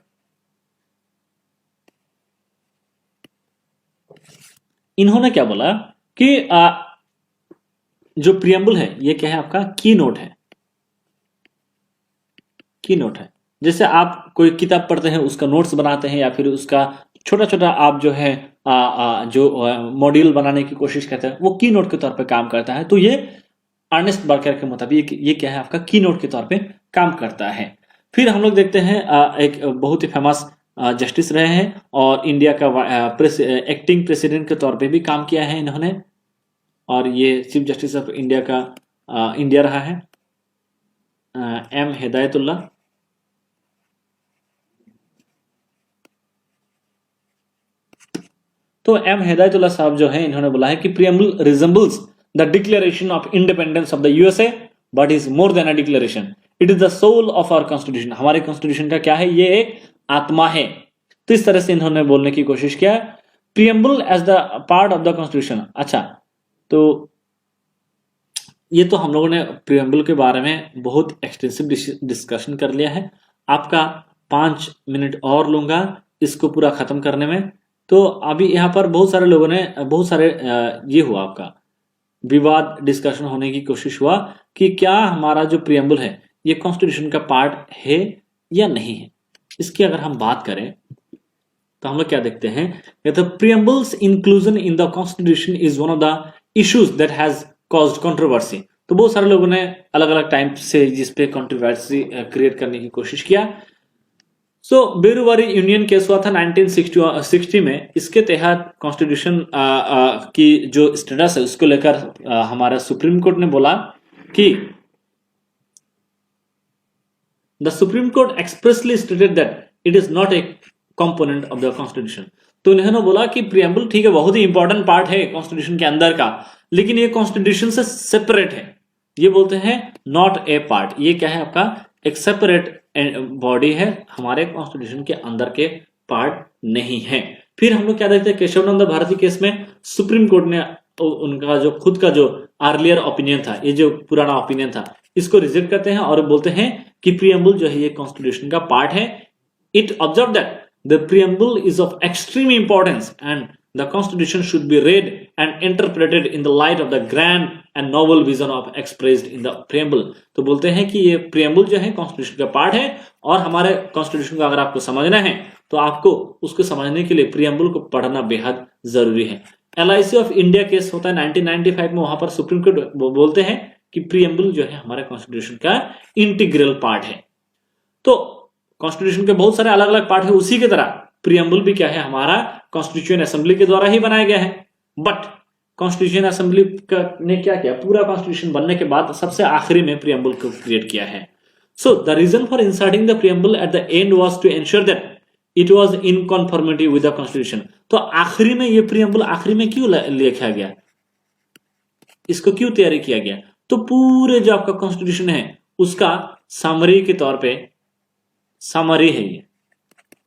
इन्होंने क्या बोला कि जो प्रियम्बल है ये क्या है आपका? की नोट है। की नोट है, जैसे आप कोई किताब पढ़ते हैं उसका नोट्स बनाते हैं, या फिर उसका छोटा छोटा आप जो है जो मॉड्यूल बनाने की कोशिश करते हैं, वो की नोट के तौर पे काम करता है। तो ये अर्नेस्ट बार्कर के मुताबिक ये क्या है आपका? की नोट के तौर पे काम करता है। फिर हम लोग देखते हैं एक बहुत ही फेमस जस्टिस रहे हैं और इंडिया का एक्टिंग प्रेसिडेंट के तौर पे भी काम किया है इन्होंने, और ये चीफ जस्टिस ऑफ इंडिया का इंडिया रहा है, एम हिदायतुल्ला। तो एम हिदायतुल्ला साहब जो है, इन्होंने बोला है कि preamble resembles the declaration of independence of the USA but is more than a declaration, it is the soul of our constitution. हमारे कॉन्स्टिट्यूशन का क्या है? ये एक आत्मा है। तो इस तरह से इन्होंने बोलने की कोशिश किया, preamble as the part of the constitution. अच्छा, तो ये तो हम लोगों ने प्रियम्बल के बारे में बहुत एक्सटेंसिव डिस्कशन कर लिया है। आपका 5 मिनट और लूंगा इसको पूरा खत्म करने में। तो अभी यहाँ पर बहुत सारे लोगों ने बहुत सारे ये हुआ आपका विवाद, डिस्कशन होने की कोशिश हुआ कि क्या हमारा जो प्रियम्बल है ये कॉन्स्टिट्यूशन का पार्ट है या नहीं है। इसकी अगर हम बात करें तो हम लोग क्या देखते हैं, the preamble's inclusion in the constitution is one of the issues that has caused controversy. तो बहुत सारे लोगों ने अलग अलग टाइम से जिस पे कंट्रोवर्सी क्रिएट करने की कोशिश किया। सो बेरुवारी यूनियन केस हुआ था 1960 में। इसके तहत कॉन्स्टिट्यूशन की जो स्टेटस है उसको लेकर हमारा सुप्रीम कोर्ट ने बोला कि the supreme court expressly stated that it is not a component of the constitution. तो इन्होंने बोला कि प्रियम्बल ठीक है, बहुत ही इंपॉर्टेंट पार्ट है कॉन्स्टिट्यूशन के अंदर का, लेकिन ये कॉन्स्टिट्यूशन से सेपरेट है। ये बोलते हैं नॉट ए पार्ट, ये क्या है आपका? एक सेपरेट बॉडी है, हमारे कॉन्स्टिट्यूशन के अंदर के पार्ट नहीं है। फिर हम लोग क्या देखते हैं, केशवानंद भारती केस में सुप्रीम कोर्ट ने उनका जो खुद का जो अर्लियर ओपिनियन था, ये जो पुराना ओपिनियन था, इसको रिजेक्ट करते हैं और बोलते हैं कि प्रियम्बल जो है ये कॉन्स्टिट्यूशन का पार्ट है। It observe that the preamble is of extreme importance and the constitution should be read and interpreted in the light of the grand and novel vision of expressed in the preamble। तो बोलते हैं कि ये preamble जो है constitution का part है, और हमारे कॉन्स्टिट्यूशन को अगर आपको समझना है तो आपको उसको समझने के लिए preamble को पढ़ना बेहद जरूरी है। LIC ऑफ इंडिया केस होता है 1995 में, वहां पर सुप्रीम कोर्ट बोलते हैं कि preamble जो है हमारे कॉन्स्टिट्यूशन का इंटीग्रल पार्ट है। तो कॉन्स्टिट्यूशन के बहुत सारे अलग अलग पार्ट है, उसी की तरह प्रियम्बल भी क्या है? हमारा कॉन्स्टिट्यूशन असेंबली के द्वारा ही बनाया गया है। बट कॉन्स्टिट्यूशन असेंबली ने क्या किया? पूरा कॉन्स्टिट्यूशन बनने के बाद सबसे आखिरी में प्रियम्बल को क्रिएट किया है। So the reason for inserting the preamble at the end was to ensure that it was in conformity with the constitution. तो आखिरी में ये प्रियम्बल आखिरी में क्यों लिखा गया, इसको क्यों तैयारी किया गया? तो पूरे जो आपका कॉन्स्टिट्यूशन है उसका समरी के तौर पे समरी है ये,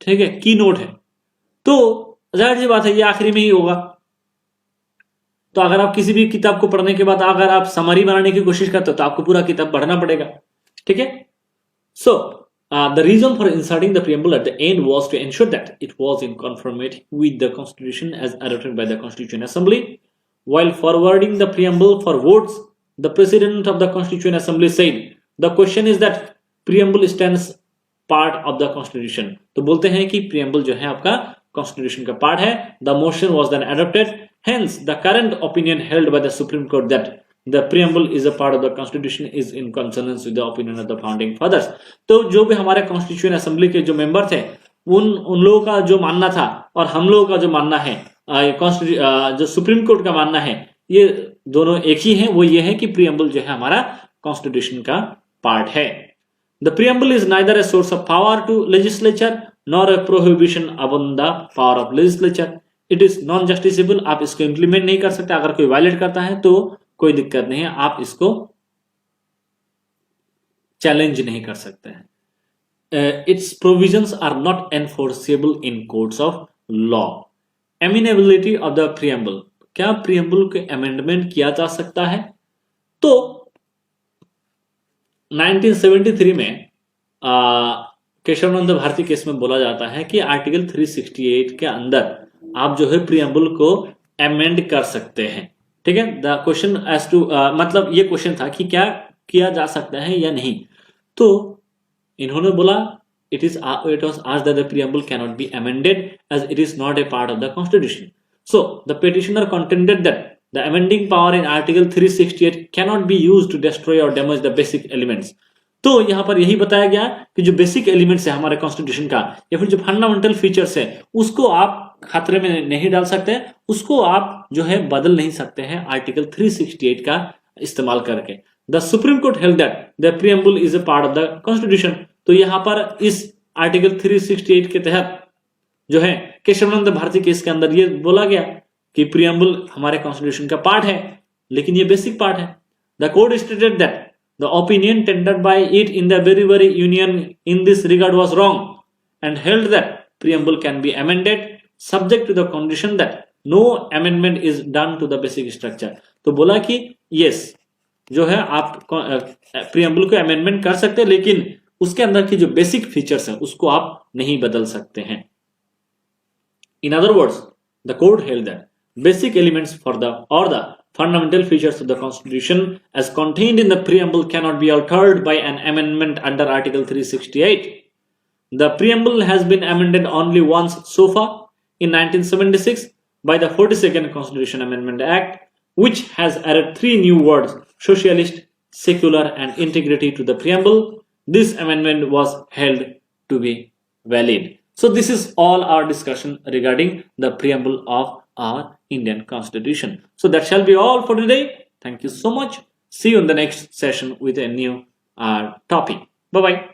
ठीक है, की नोट है। तो जाहिर सी बात है ये आखिरी में ही होगा। तो अगर आप किसी भी किताब को पढ़ने के बाद अगर आप समरी बनाने की कोशिश करते हो तो आपको पूरा किताब पढ़ना पड़ेगा, ठीक है। So the reason for inserting the preamble at the end was to ensure that it was in conformity with the constitution as adopted by the constitution assembly. While forwarding the preamble for votes, the president of the constitution assembly said the question is that preamble stands part of the constitution. तो बोलते हैं कि preamble जो है आपका constitution का part है। The motion was then adopted, hence the current opinion held by the supreme court that the preamble is a part of the constitution is in consonance with the opinion of the founding fathers. तो जो भी हमारे constitution assembly के जो member थे उन लोगों का जो मानना था और हम लोगों का जो मानना है, जो सुप्रीम कोर्ट का मानना है, ये दोनों एक ही है। वो ये है कि प्रीएम्बल जो है हमारा कॉन्स्टिट्यूशन का पार्ट है। The preamble is neither a source of power to legislature nor a prohibition upon the power of legislature. It is non justiciable. आप इसको इंप्लीमेंट नहीं कर सकते। अगर कोई वायलेट करता है तो कोई दिक्कत नहीं है, आप इसको चैलेंज नहीं कर सकते हैं। Its provisions are not enforceable in courts of law. Amenability of the preamble, क्या प्रीएम्बल को अमेंडमेंट किया जा सकता है? तो 1973 में केशवानंद भारती केस में बोला जाता है कि आर्टिकल 368 के अंदर आप जो है प्रीएम्बल को अमेंड कर सकते हैं। ठीक है, द क्वेश्चन एज टू मतलब ये क्वेश्चन था कि क्या किया जा सकता है या नहीं। तो इन्होंने बोला it was asked that the preamble cannot be amended as it is not a part of the constitution. So the petitioner contended that the amending power in article 368 cannot be used to destroy or damage the basic elements. तो यहाँ पर यही बताया गया कि जो basic elements है हमारे कॉन्स्टिट्यूशन का या फिर जो फंडामेंटल फीचर्स है उसको आप खतरे में नहीं डाल सकते, उसको आप जो है बदल नहीं सकते हैं आर्टिकल 368 का इस्तेमाल करके। The supreme court held that the preamble is a part of the constitution. तो यहाँ पर इस आर्टिकल 368 के तहत जो है केशवानंद भारती केस के अंदर ये बोला गया कि प्रीएम्बल हमारे कॉन्स्टिट्यूशन का पार्ट है, लेकिन ये बेसिक पार्ट है। The court stated that the opinion tendered bye it in the very union in this regard was wrong and held that preamble can be amended subject to the condition that no amendment is done to the basic structure. तो बोला कि yes जो है आप preamble को amendment कर सकते हैं, लेकिन उसके अंदर की जो बेसिक फीचर्स हैं उसको आप नहीं बदल सकते हैं। In other words, the court held that basic elements for the fundamental features of the constitution as contained in the preamble cannot be altered by an amendment under article 368. The preamble has been amended only once so far, in 1976 by the 42nd Constitution Amendment Act, which has added 3 new words, socialist, secular and integrity to the preamble. This amendment was held to be valid. So this is all our discussion regarding the preamble of our Indian Constitution. So that shall be all for today. Thank you so much. See you in the next session with a new topic. Bye bye.